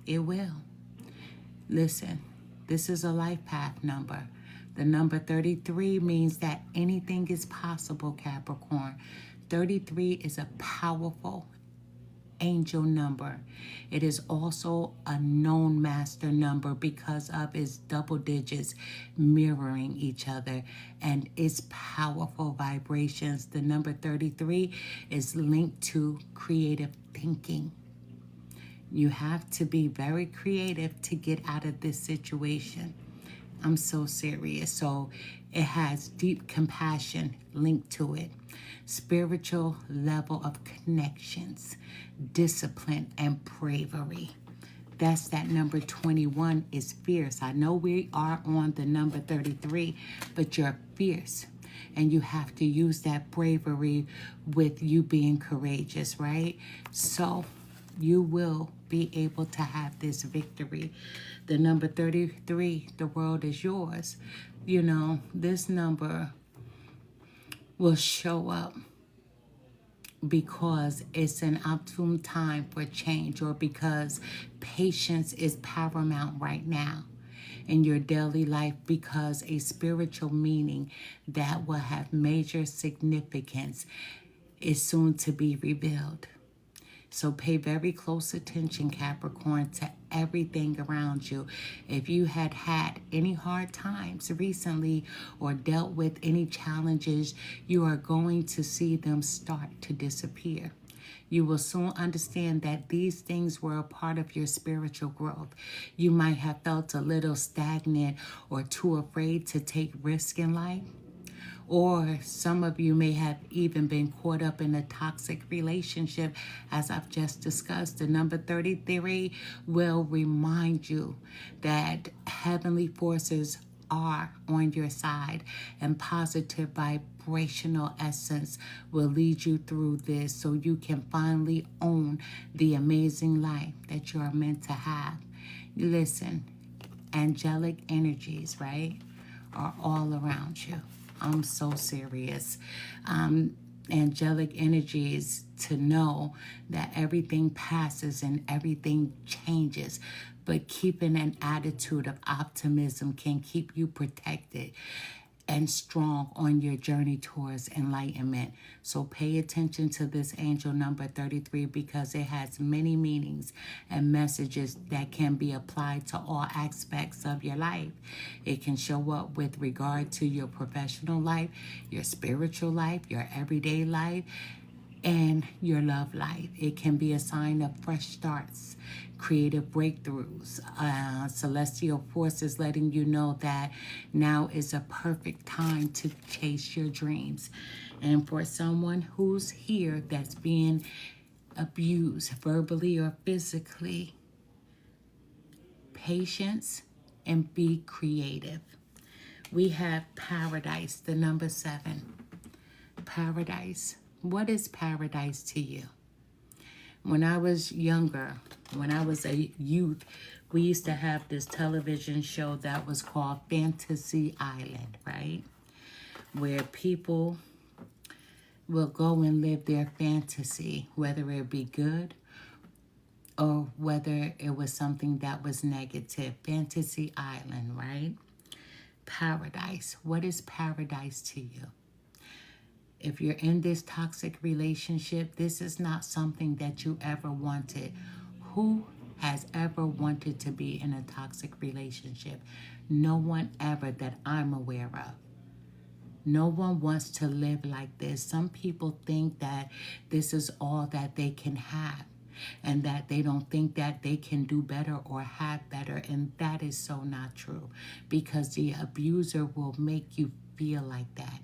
It will. Listen, this is a life path number. The number 33 means that anything is possible, Capricorn. 33 is a powerful angel number. It is also a known master number because of its double digits mirroring each other and its powerful vibrations. The number 33 is linked to creative thinking. You have to be very creative to get out of this situation. I'm so serious. So it has deep compassion linked to it, spiritual level of connections, discipline, and bravery. That's that number 21 is fierce. I know we are on the number 33, but you're fierce. And you have to use that bravery with you being courageous, right? So you will be able to have this victory. The number 33, the world is yours. You know, this number will show up because it's an optimum time for change, or because patience is paramount right now in your daily life, because a spiritual meaning that will have major significance is soon to be revealed. So pay very close attention, Capricorn, to everything around you. If you had any hard times recently or dealt with any challenges, you are going to see them start to disappear. You will soon understand that these things were a part of your spiritual growth. You might have felt a little stagnant or too afraid to take risks in life. Or some of you may have even been caught up in a toxic relationship, as I've just discussed. The number 33 will remind you that heavenly forces are on your side, and positive vibrational essence will lead you through this so you can finally own the amazing life that you are meant to have. Listen, angelic energies, right, are all around you. I'm so serious. Angelic energies to know that everything passes and everything changes, but keeping an attitude of optimism can keep you protected and strong on your journey towards enlightenment. So pay attention to this angel number 33 because it has many meanings and messages that can be applied to all aspects of your life. It can show up with regard to your professional life, your spiritual life, your everyday life, and your love life. It can be a sign of fresh starts, creative breakthroughs, celestial forces letting you know that now is a perfect time to chase your dreams. And for someone who's here that's being abused verbally or physically, patience and be creative. We have paradise, the number 7. Paradise. What is paradise to you? When I was younger, when I was a youth, we used to have this television show that was called Fantasy Island, right? Where people will go and live their fantasy, whether it be good or whether it was something that was negative. Fantasy Island, right? Paradise. What is paradise to you? If you're in this toxic relationship, this is not something that you ever wanted. Who has ever wanted to be in a toxic relationship? No one ever that I'm aware of. No one wants to live like this. Some people think that this is all that they can have and that they don't think that they can do better or have better. And that is so not true, because the abuser will make you feel like that.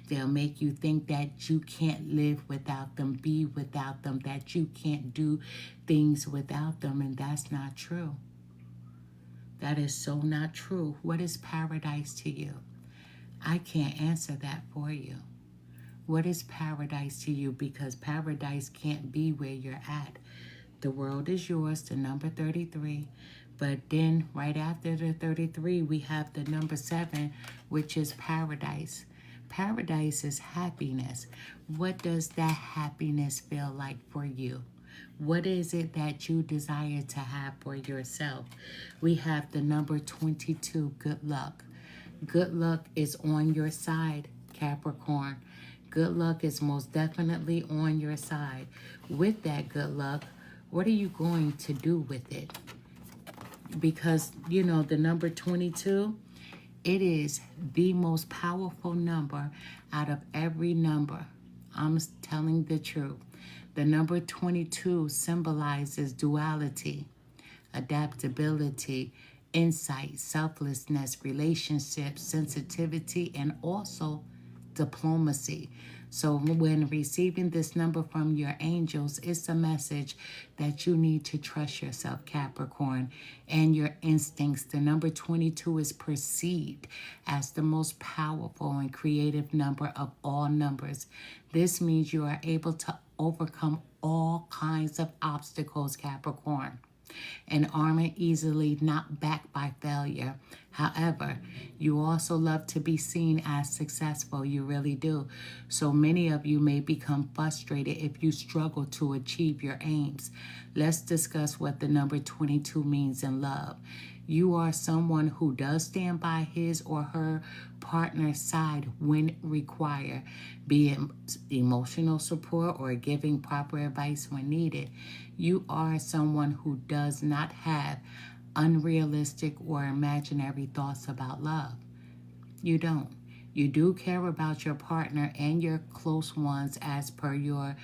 They'll make you think that you can't live without them, be without them, that you can't do things without them, and that's not true. That is so not true. What is paradise to you? I can't answer that for you. What is paradise to you? Because paradise can't be where you're at. The world is yours, the number 33. But then right after the 33, we have the number 7, which is paradise. Paradise is happiness. What does that happiness feel like for you? What is it that you desire to have for yourself? We have the number 22, good luck. Good luck is on your side, Capricorn. Good luck is most definitely on your side. With that good luck, what are you going to do with it? Because, you know, the number 22, it is the most powerful number out of every number. I'm telling the truth. The number 22 symbolizes duality, adaptability, insight, selflessness, relationships, sensitivity, and also diplomacy. So when receiving this number from your angels, it's a message that you need to trust yourself, Capricorn, and your instincts. The number 22 is perceived as the most powerful and creative number of all numbers. This means you are able to overcome all kinds of obstacles, Capricorn, and aren't easily knocked back by failure. However, you also love to be seen as successful. You really do. So many of you may become frustrated if you struggle to achieve your aims. Let's discuss what the number 22 means in love. You are someone who does stand by his or her partner's side when required, be it emotional support or giving proper advice when needed. You are someone who does not have unrealistic or imaginary thoughts about love. You don't. You do care about your partner and your close ones as per your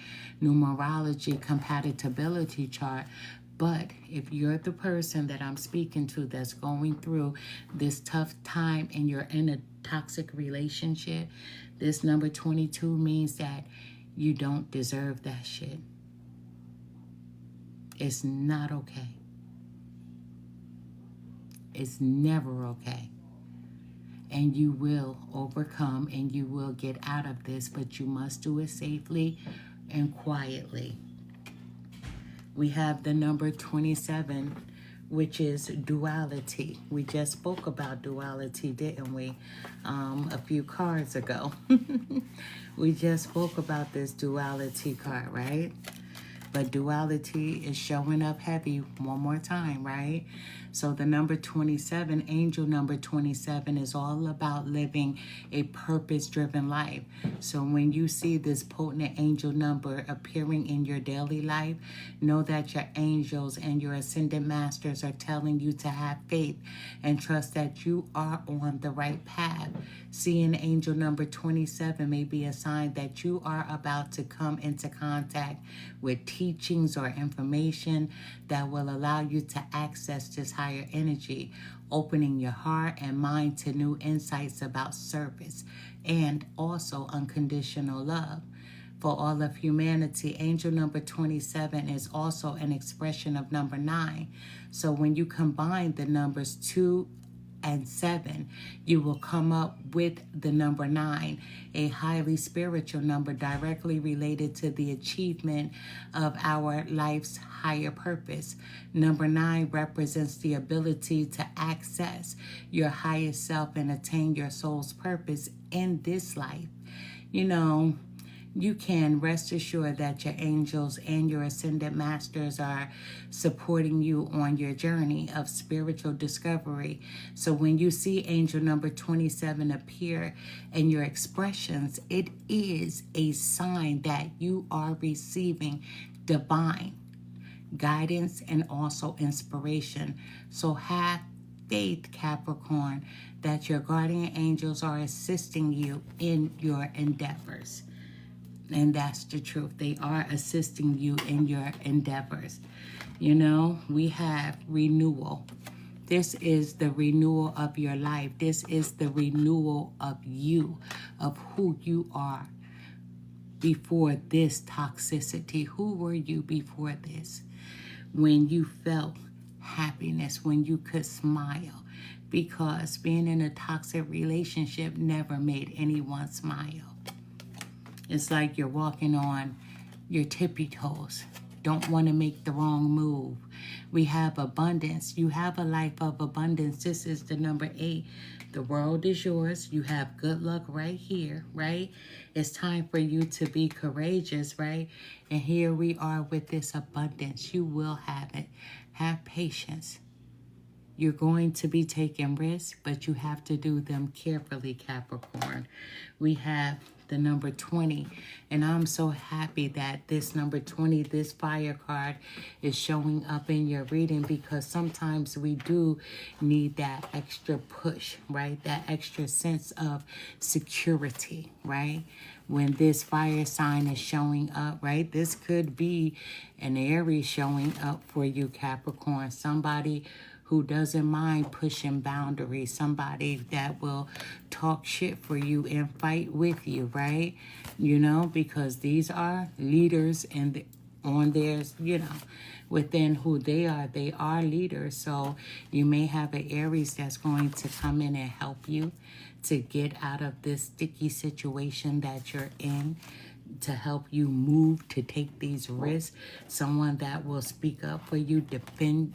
numerology compatibility chart. But if you're the person that I'm speaking to that's going through this tough time and you're in a toxic relationship, this number 22 means that you don't deserve that shit. It's not okay. It's never okay. And you will overcome and you will get out of this, but you must do it safely and quietly. We have the number 27, which is duality. We just spoke about duality, didn't we? A few cards ago. We just spoke about this duality card, right? But duality is showing up heavy one more time, right? So the number 27, angel number 27, is all about living a purpose-driven life. So when you see this potent angel number appearing in your daily life, know that your angels and your ascended masters are telling you to have faith and trust that you are on the right path. Seeing angel number 27 may be a sign that you are about to come into contact with teachings or information that will allow you to access this higher energy, opening your heart and mind to new insights about service and also unconditional love. For all of humanity, angel number 27 is also an expression of number 9. So when you combine the numbers 2 and 7, you will come up with the number 9, a highly spiritual number directly related to the achievement of our life's higher purpose. Number 9 represents the ability to access your highest self and attain your soul's purpose in this life. You know, you can rest assured that your angels and your ascended masters are supporting you on your journey of spiritual discovery. So when you see angel number 27 appear in your expressions, it is a sign that you are receiving divine guidance and also inspiration. So have faith, Capricorn, that your guardian angels are assisting you in your endeavors. And that's the truth. They are assisting you in your endeavors. You know, we have renewal. This is the renewal of your life. This is the renewal of you of who you are before this toxicity. Who were you before this? When you felt happiness, when you could smile. Because being in a toxic relationship never made anyone smile. It's like you're walking on your tippy toes. Don't want to make the wrong move. We have abundance. You have a life of abundance. This is the number 8. The world is yours. You have good luck right here, right? It's time for you to be courageous, right? And here we are with this abundance. You will have it. Have patience. You're going to be taking risks, but you have to do them carefully, Capricorn. We have the number 20, and I'm so happy that this number 20, this fire card, is showing up in your reading, because sometimes we do need that extra push, right? That extra sense of security, right? When this fire sign is showing up, right? This could be an Aries showing up for you, Capricorn. Somebody who doesn't mind pushing boundaries, somebody that will talk shit for you and fight with you, right? You know, because these are leaders and on theirs, you know, within who they are leaders. So you may have an Aries that's going to come in and help you to get out of this sticky situation that you're in, to help you move, to take these risks. Someone that will speak up for you, defend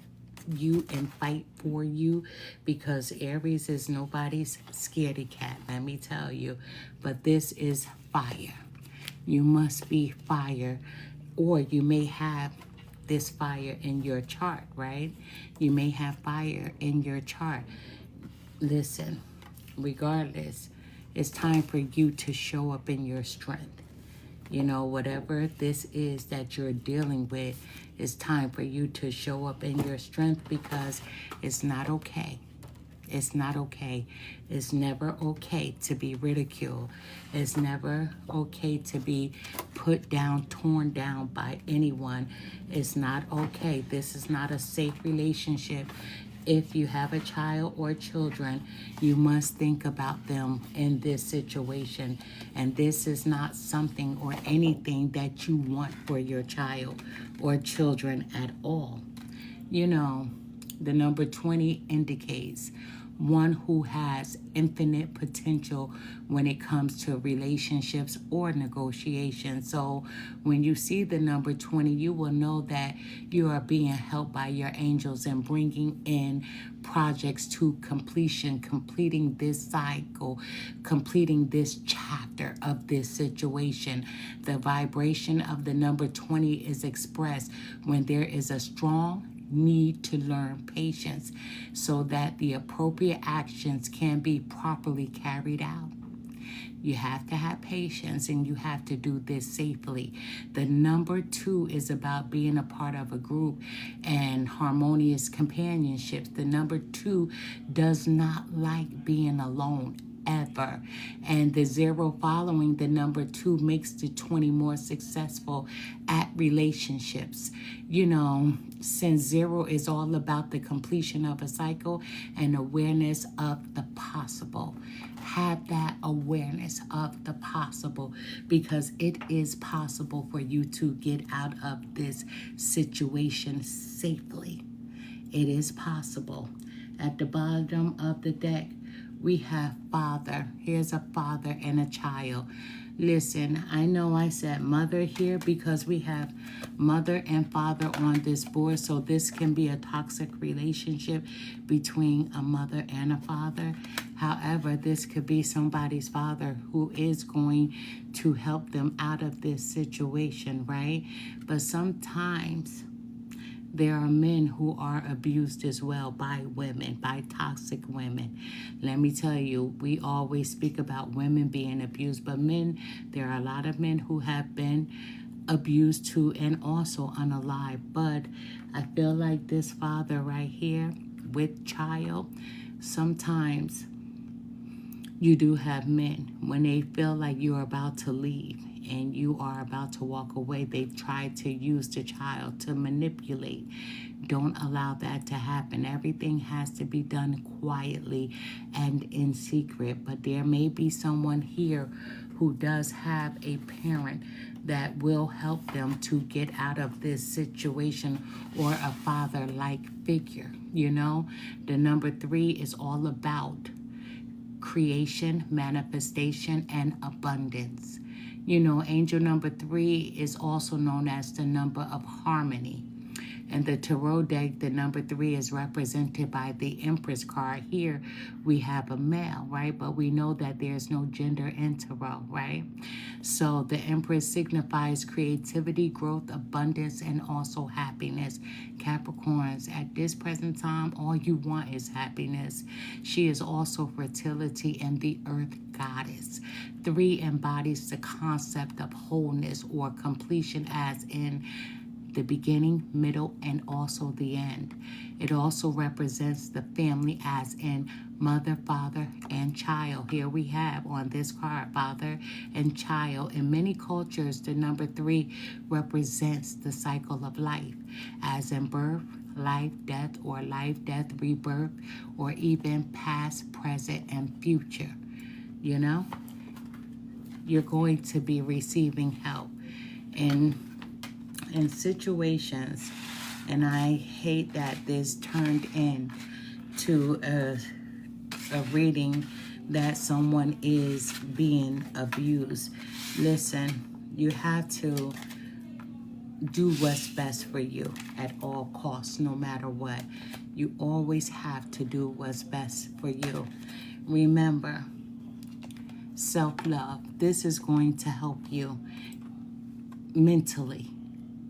you and fight for you, because Aries is nobody's scaredy cat, let me tell you. But this is fire. You must be fire, or you may have this fire in your chart, right? You may have fire in your chart. Listen, regardless, it's time for you to show up in your strength. You know, whatever this is that you're dealing with, it's time for you to show up in your strength, because it's not okay. It's not okay. It's never okay to be ridiculed. It's never okay to be put down, torn down by anyone. It's not okay. This is not a safe relationship. If you have a child or children, you must think about them in this situation. And this is not something or anything that you want for your child or children at all. You know, the number 20 indicates one who has infinite potential when it comes to relationships or negotiations. So when you see the number 20, you will know that you are being helped by your angels and bringing in projects to completion, completing this cycle, completing this chapter of this situation. The vibration of the number 20 is expressed when there is a strong need to learn patience so that the appropriate actions can be properly carried out. You have to have patience, and you have to do this safely. The number 2 is about being a part of a group and harmonious companionships. The number 2 does not like being alone ever. And the 0 following the number 2 makes the 20 more successful at relationships. You know, since 0 is all about the completion of a cycle and awareness of the possible. Have that awareness of the possible, because it is possible for you to get out of this situation safely. It is possible. At the bottom of the deck, we have father. Here's a father and a child. Listen, I know I said mother here because we have mother and father on this board. So this can be a toxic relationship between a mother and a father. However, this could be somebody's father who is going to help them out of this situation, right? But sometimes there are men who are abused as well by women, by toxic women. Let me tell you, we always speak about women being abused, but men, there are a lot of men who have been abused too and also unalive. But I feel like this father right here with child, sometimes you do have men when they feel like you're about to leave and you are about to walk away. They've tried to use the child to manipulate. Don't allow that to happen. Everything has to be done quietly and in secret. But there may be someone here who does have a parent that will help them to get out of this situation, or a father-like figure. You know, the number 3 is all about creation, manifestation, and abundance. You know, angel number 3 is also known as the number of harmony. And the tarot deck, the number 3 is represented by the Empress card. Here we have a male, right? But we know that there's no gender in tarot, right? So the Empress signifies creativity, growth, abundance, and also happiness. Capricorns, at this present time, all you want is happiness. She is also fertility and the earth goddess. 3 embodies the concept of wholeness or completion, as in the beginning, middle, and also the end. It also represents the family, as in mother, father, and child. Here we have on this card, father and child. In many cultures, the number 3 represents the cycle of life, as in birth, life, death, or life, death, rebirth, or even past, present, and future. You know, you're going to be receiving help in situations, and I hate that this turned into a reading that someone is being abused. Listen, you have to do what's best for you at all costs, no matter what. You always have to do what's best for you. Remember, self-love. This is going to help you mentally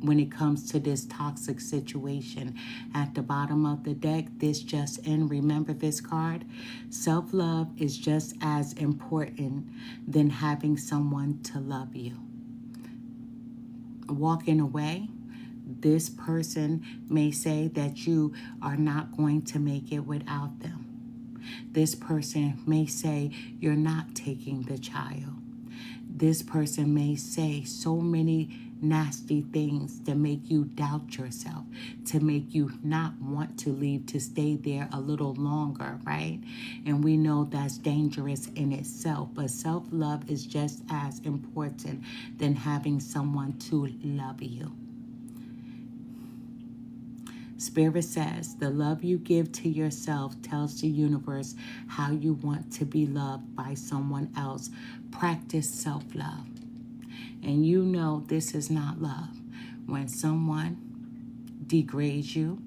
when it comes to this toxic situation. At the bottom of the deck, this just in. Remember this card? Self-love is just as important than having someone to love you. Walking away, this person may say that you are not going to make it without them. This person may say you're not taking the child. This person may say so many nasty things to make you doubt yourself, to make you not want to leave, to stay there a little longer, right? And we know that's dangerous in itself, but self-love is just as important than having someone to love you. Spirit says the love you give to yourself tells the universe how you want to be loved by someone else. Practice self-love. And you know this is not love. When someone degrades you,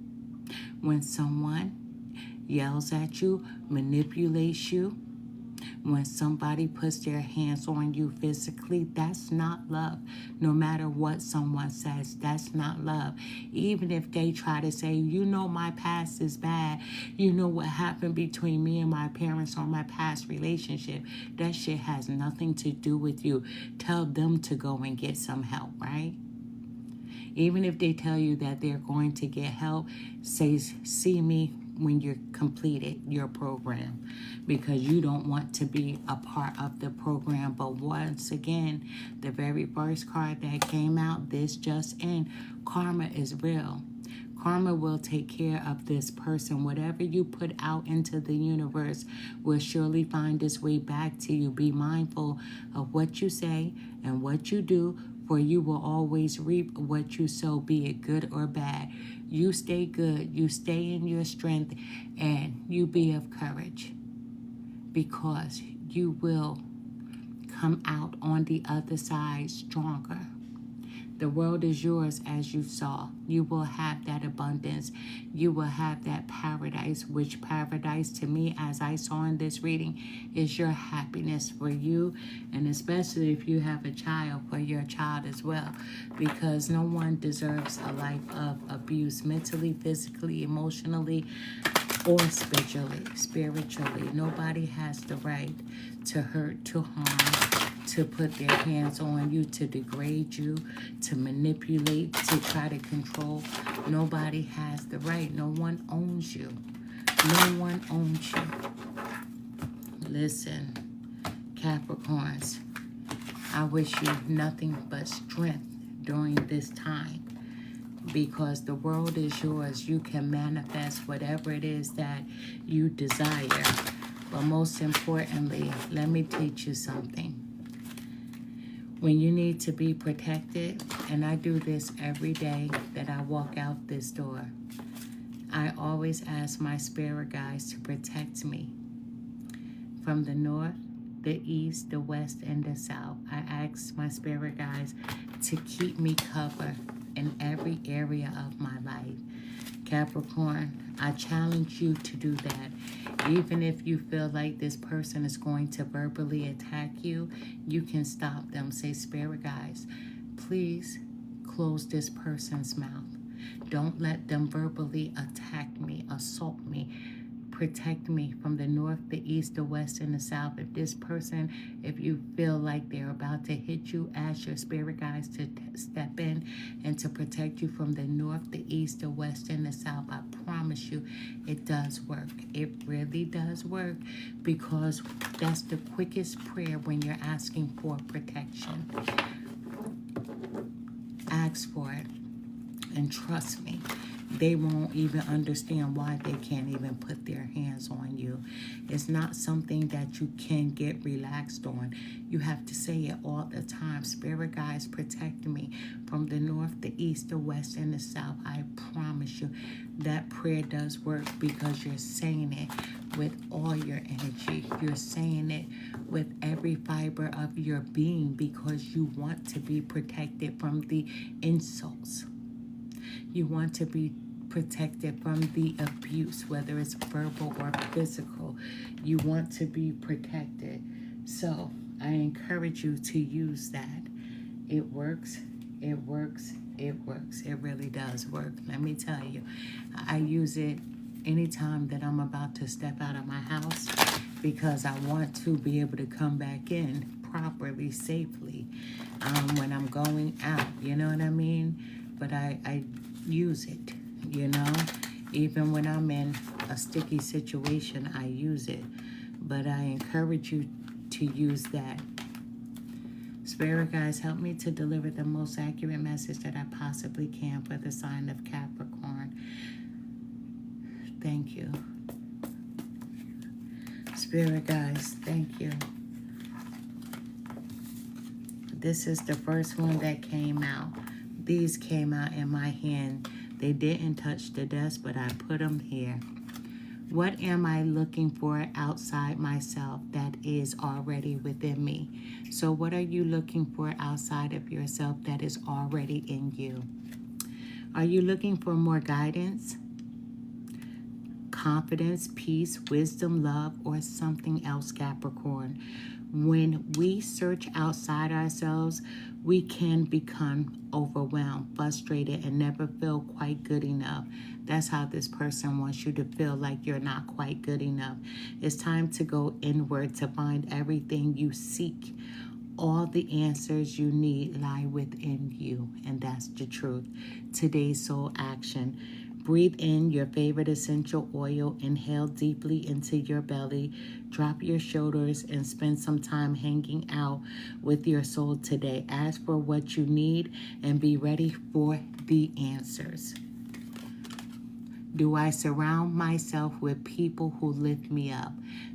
when someone yells at you, manipulates you, when somebody puts their hands on you physically, that's not love. No matter what someone says, that's not love. Even if they try to say, you know, my past is bad, you know what happened between me and my parents or my past relationship, that shit has nothing to do with you. Tell them to go and get some help, right? Even if they tell you that they're going to get help, say, see me when you're completed your program, because you don't want to be a part of the program. But once again, the very first card that came out, this just in, karma is real. Karma will take care of this person. Whatever you put out into the universe will surely find its way back to you. Be mindful of what you say and what you do, for you will always reap what you sow, be it good or bad. You stay good, you stay in your strength, and you be of courage, because you will come out on the other side stronger. The world is yours, as you saw. You will have that abundance. You will have that paradise, which paradise to me, as I saw in this reading, is your happiness for you, and especially if you have a child, for your child as well, because no one deserves a life of abuse, mentally, physically, emotionally, or spiritually. Nobody has the right to hurt, to harm, to put their hands on you, to degrade you, to manipulate, to try to control. Nobody has the right. No one owns you. No one owns you. Listen, Capricorns, I wish you nothing but strength during this time, because the world is yours. You can manifest whatever it is that you desire. But most importantly, let me teach you something. When you need to be protected, and I do this every day that I walk out this door, I always ask my spirit guides to protect me from the north, the east, the west, and the south. I ask my spirit guides to keep me covered in every area of my life. Capricorn, I challenge you to do that. Even if you feel like this person is going to verbally attack you, you can stop them. Say, spirit guides, please close this person's mouth. Don't let them verbally attack me, assault me. Protect me from the north, the east, the west, and the south. If this person, if you feel like they're about to hit you, ask your spirit guides to step in and to protect you from the north, the east, the west, and the south. I promise you, it does work. It really does work, because that's the quickest prayer when you're asking for protection. Ask for it, and trust me, they won't even understand why they can't even put their hands on you. It's not something that you can get relaxed on. You have to say it all the time. Spirit guides, protect me from the north, the east, the west, and the south. I promise you that prayer does work, because you're saying it with all your energy. You're saying it with every fiber of your being, because you want to be protected from the insults. You want to be protected from the abuse, whether it's verbal or physical. You want to be protected. So I encourage you to use that. It works. It works. It works. It really does work. Let me tell you, I use it anytime that I'm about to step out of my house, because I want to be able to come back in properly, safely, when I'm going out. You know what I mean? But I use it, you know, even when I'm in a sticky situation, I use it. But I encourage you to use that. Spirit guides, help me to deliver the most accurate message that I possibly can for the sign of Capricorn. Thank you. Spirit guides, thank you. This is the first one that came out. These came out in my hand. They didn't touch the desk, but I put them here. What am I looking for outside myself that is already within me? So what are you looking for outside of yourself that is already in you? Are you looking for more guidance, confidence, peace, wisdom, love, or something else, Capricorn? When we search outside ourselves, we can become overwhelmed, frustrated, and never feel quite good enough. That's how this person wants you to feel, like you're not quite good enough. It's time to go inward to find everything you seek. All the answers you need lie within you, and that's the truth. Today's soul action. Breathe in your favorite essential oil. Inhale deeply into your belly. Drop your shoulders and spend some time hanging out with your soul today. Ask for what you need and be ready for the answers. Do I surround myself with people who lift me up?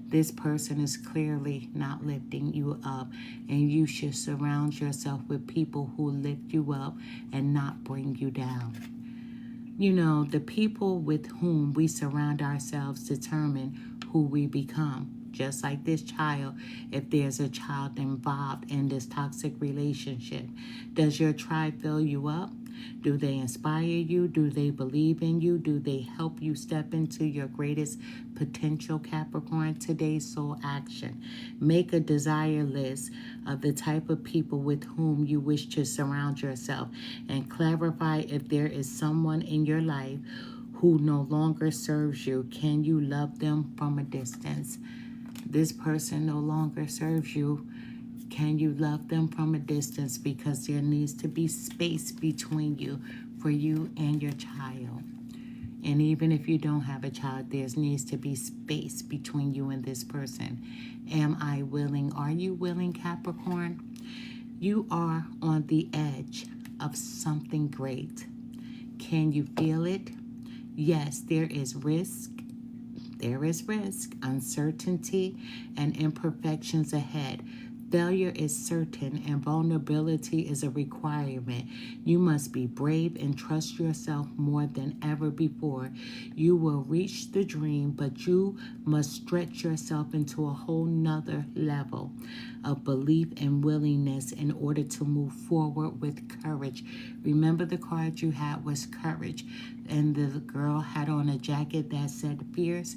This person is clearly not lifting you up, and you should surround yourself with people who lift you up and not bring you down. You know, the people with whom we surround ourselves determine who we become. Just like this child, if there's a child involved in this toxic relationship, does your tribe fill you up? Do they inspire you? Do they believe in you? Do they help you step into your greatest potential, Capricorn? Today's soul action. Make a desire list of the type of people with whom you wish to surround yourself, and clarify if there is someone in your life who no longer serves you. Can you love them from a distance? This person no longer serves you. Can you love them from a distance? Because there needs to be space between you, for you and your child. And even if you don't have a child, there needs to be space between you and this person. Am I willing? Are you willing, Capricorn? You are on the edge of something great. Can you feel it? Yes, there is risk. There is risk, uncertainty, and imperfections ahead. Failure is certain and vulnerability is a requirement. You must be brave and trust yourself more than ever before. You will reach the dream, but you must stretch yourself into a whole nother level of belief and willingness in order to move forward with courage. Remember, the card you had was courage, and the girl had on a jacket that said fierce.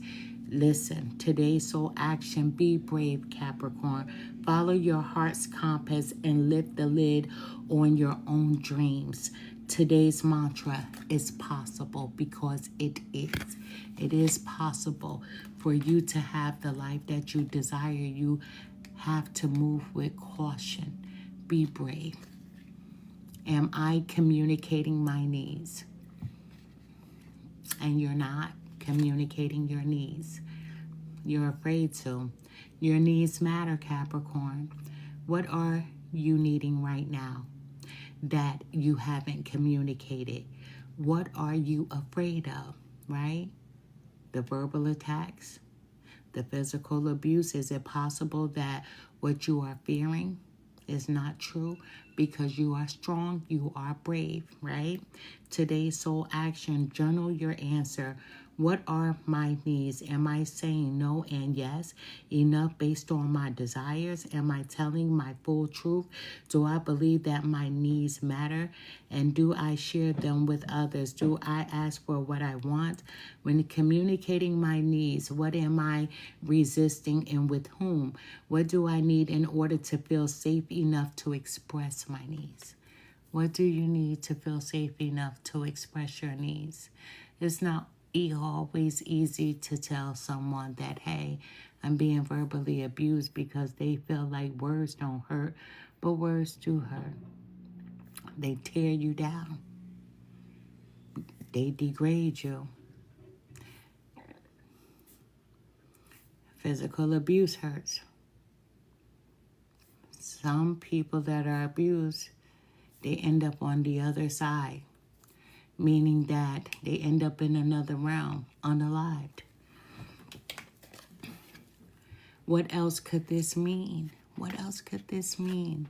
Listen, today's soul action, be brave, Capricorn. Follow your heart's compass and lift the lid on your own dreams. Today's mantra is possible, because it is. It is possible for you to have the life that you desire. You have to move with caution. Be brave. Am I communicating my needs? And you're not communicating your needs. You're afraid to. Your needs matter, Capricorn. What are you needing right now that you haven't communicated? What are you afraid of, right? The verbal attacks, the physical abuse. Is it possible that what you are fearing is not true? Because you are strong, you are brave, right? Today's soul action, journal your answer. What are my needs? Am I saying no and yes enough based on my desires? Am I telling my full truth? Do I believe that my needs matter? And do I share them with others? Do I ask for what I want? When communicating my needs, what am I resisting and with whom? What do I need in order to feel safe enough to express my needs? What do you need to feel safe enough to express your needs? It's not always easy to tell someone that, hey, I'm being verbally abused, because they feel like words don't hurt, but words do hurt. They tear you down. They degrade you. Physical abuse hurts. Some people that are abused, they end up on the other side, meaning that they end up in another realm, unalived. What else could this mean? What else could this mean?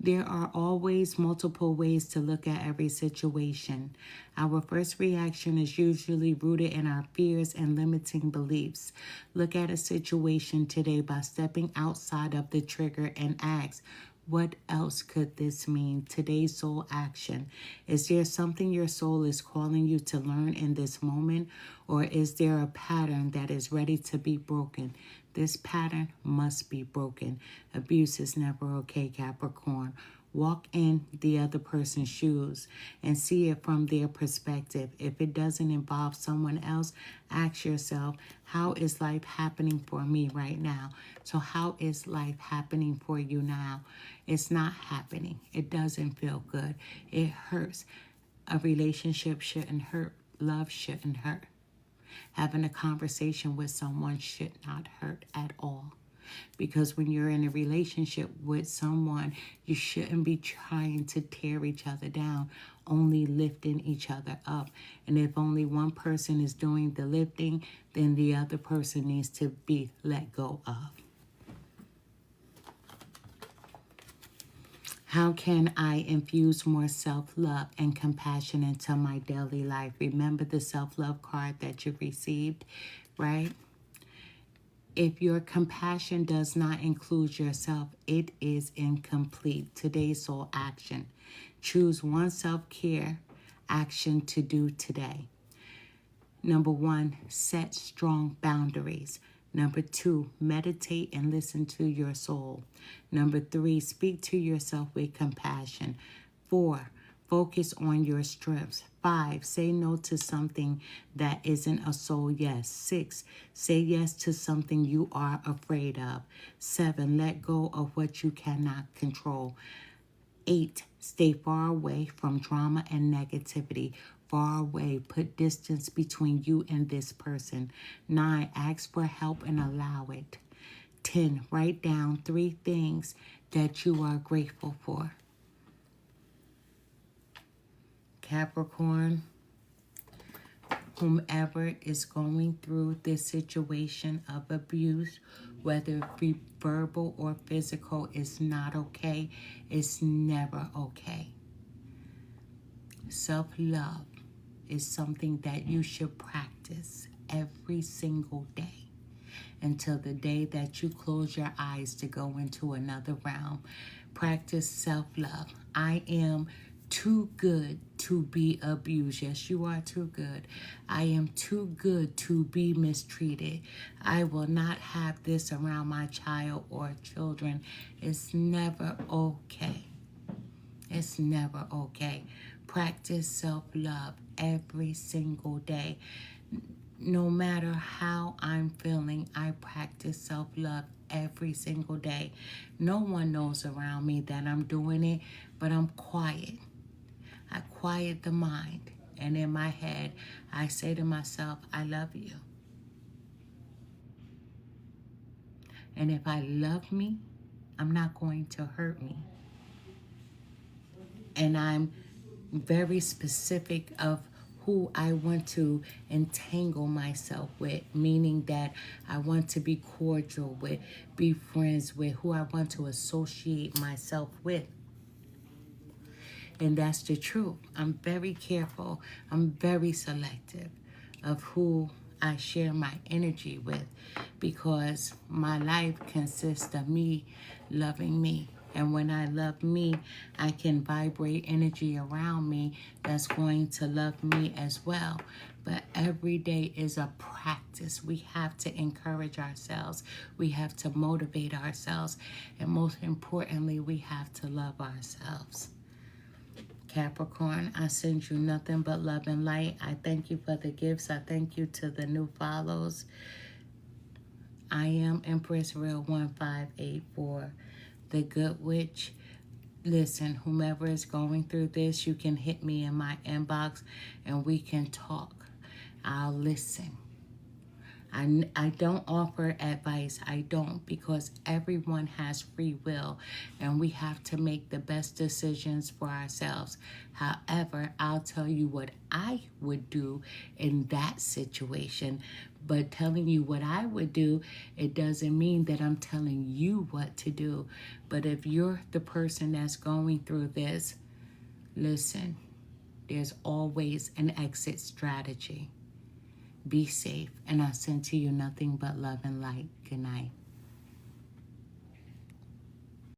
There are always multiple ways to look at every situation. Our first reaction is usually rooted in our fears and limiting beliefs. Look at a situation today by stepping outside of the trigger and ask, what else could this mean? Today's soul action. Is there something your soul is calling you to learn in this moment? Or is there a pattern that is ready to be broken? This pattern must be broken. Abuse is never okay, Capricorn. Walk in the other person's shoes and see it from their perspective. If it doesn't involve someone else, ask yourself, how is life happening for me right now? So how is life happening for you now? It's not happening. It doesn't feel good. It hurts. A relationship shouldn't hurt. Love shouldn't hurt. Having a conversation with someone should not hurt at all. Because when you're in a relationship with someone, you shouldn't be trying to tear each other down, only lifting each other up. And if only one person is doing the lifting, then the other person needs to be let go of. How can I infuse more self-love and compassion into my daily life? Remember the self-love card that you received, right? If your compassion does not include yourself, it is incomplete. Today's soul action. Choose one self-care action to do today. Number 1, set strong boundaries. Number 2, meditate and listen to your soul. Number 3, speak to yourself with compassion. 4, focus on your strengths. 5, say no to something that isn't a soul yes. 6, say yes to something you are afraid of. 7, let go of what you cannot control. 8, stay far away from drama and negativity. Far away, put distance between you and this person. 9, ask for help and allow it. 10. Write down 3 things that you are grateful for. Capricorn, whomever is going through this situation of abuse, whether it be verbal or physical, is not okay. It's never okay. Self-love is something that you should practice every single day until the day that you close your eyes to go into another realm. Practice self-love. I am too good to be abused. Yes, you are too good. I am too good to be mistreated. I will not have this around my child or children. It's never okay. It's never okay. Practice self-love every single day. No matter how I'm feeling, I practice self-love every single day. No one knows around me that I'm doing it, but I'm quiet. I quiet the mind, and in my head, I say to myself, I love you. And if I love me, I'm not going to hurt me. And I'm very specific of who I want to entangle myself with, meaning that I want to be cordial with, be friends with, who I want to associate myself with. And that's the truth. I'm very careful. I'm very selective of who I share my energy with, because my life consists of me loving me. And when I love me, I can vibrate energy around me that's going to love me as well. But every day is a practice. We have to encourage ourselves. We have to motivate ourselves. And most importantly, we have to love ourselves. Capricorn, I send you nothing but love and light. I thank you for the gifts. I thank you to the new follows. I am Empress Real 1584, the Good Witch. Listen, whomever is going through this, you can hit me in my inbox and we can talk. I'll listen. I don't offer advice. I don't, because everyone has free will and we have to make the best decisions for ourselves. However, I'll tell you what I would do in that situation. But telling you what I would do, it doesn't mean that I'm telling you what to do. But if you're the person that's going through this, listen, there's always an exit strategy. Be safe, and I send to you nothing but love and light. Good night.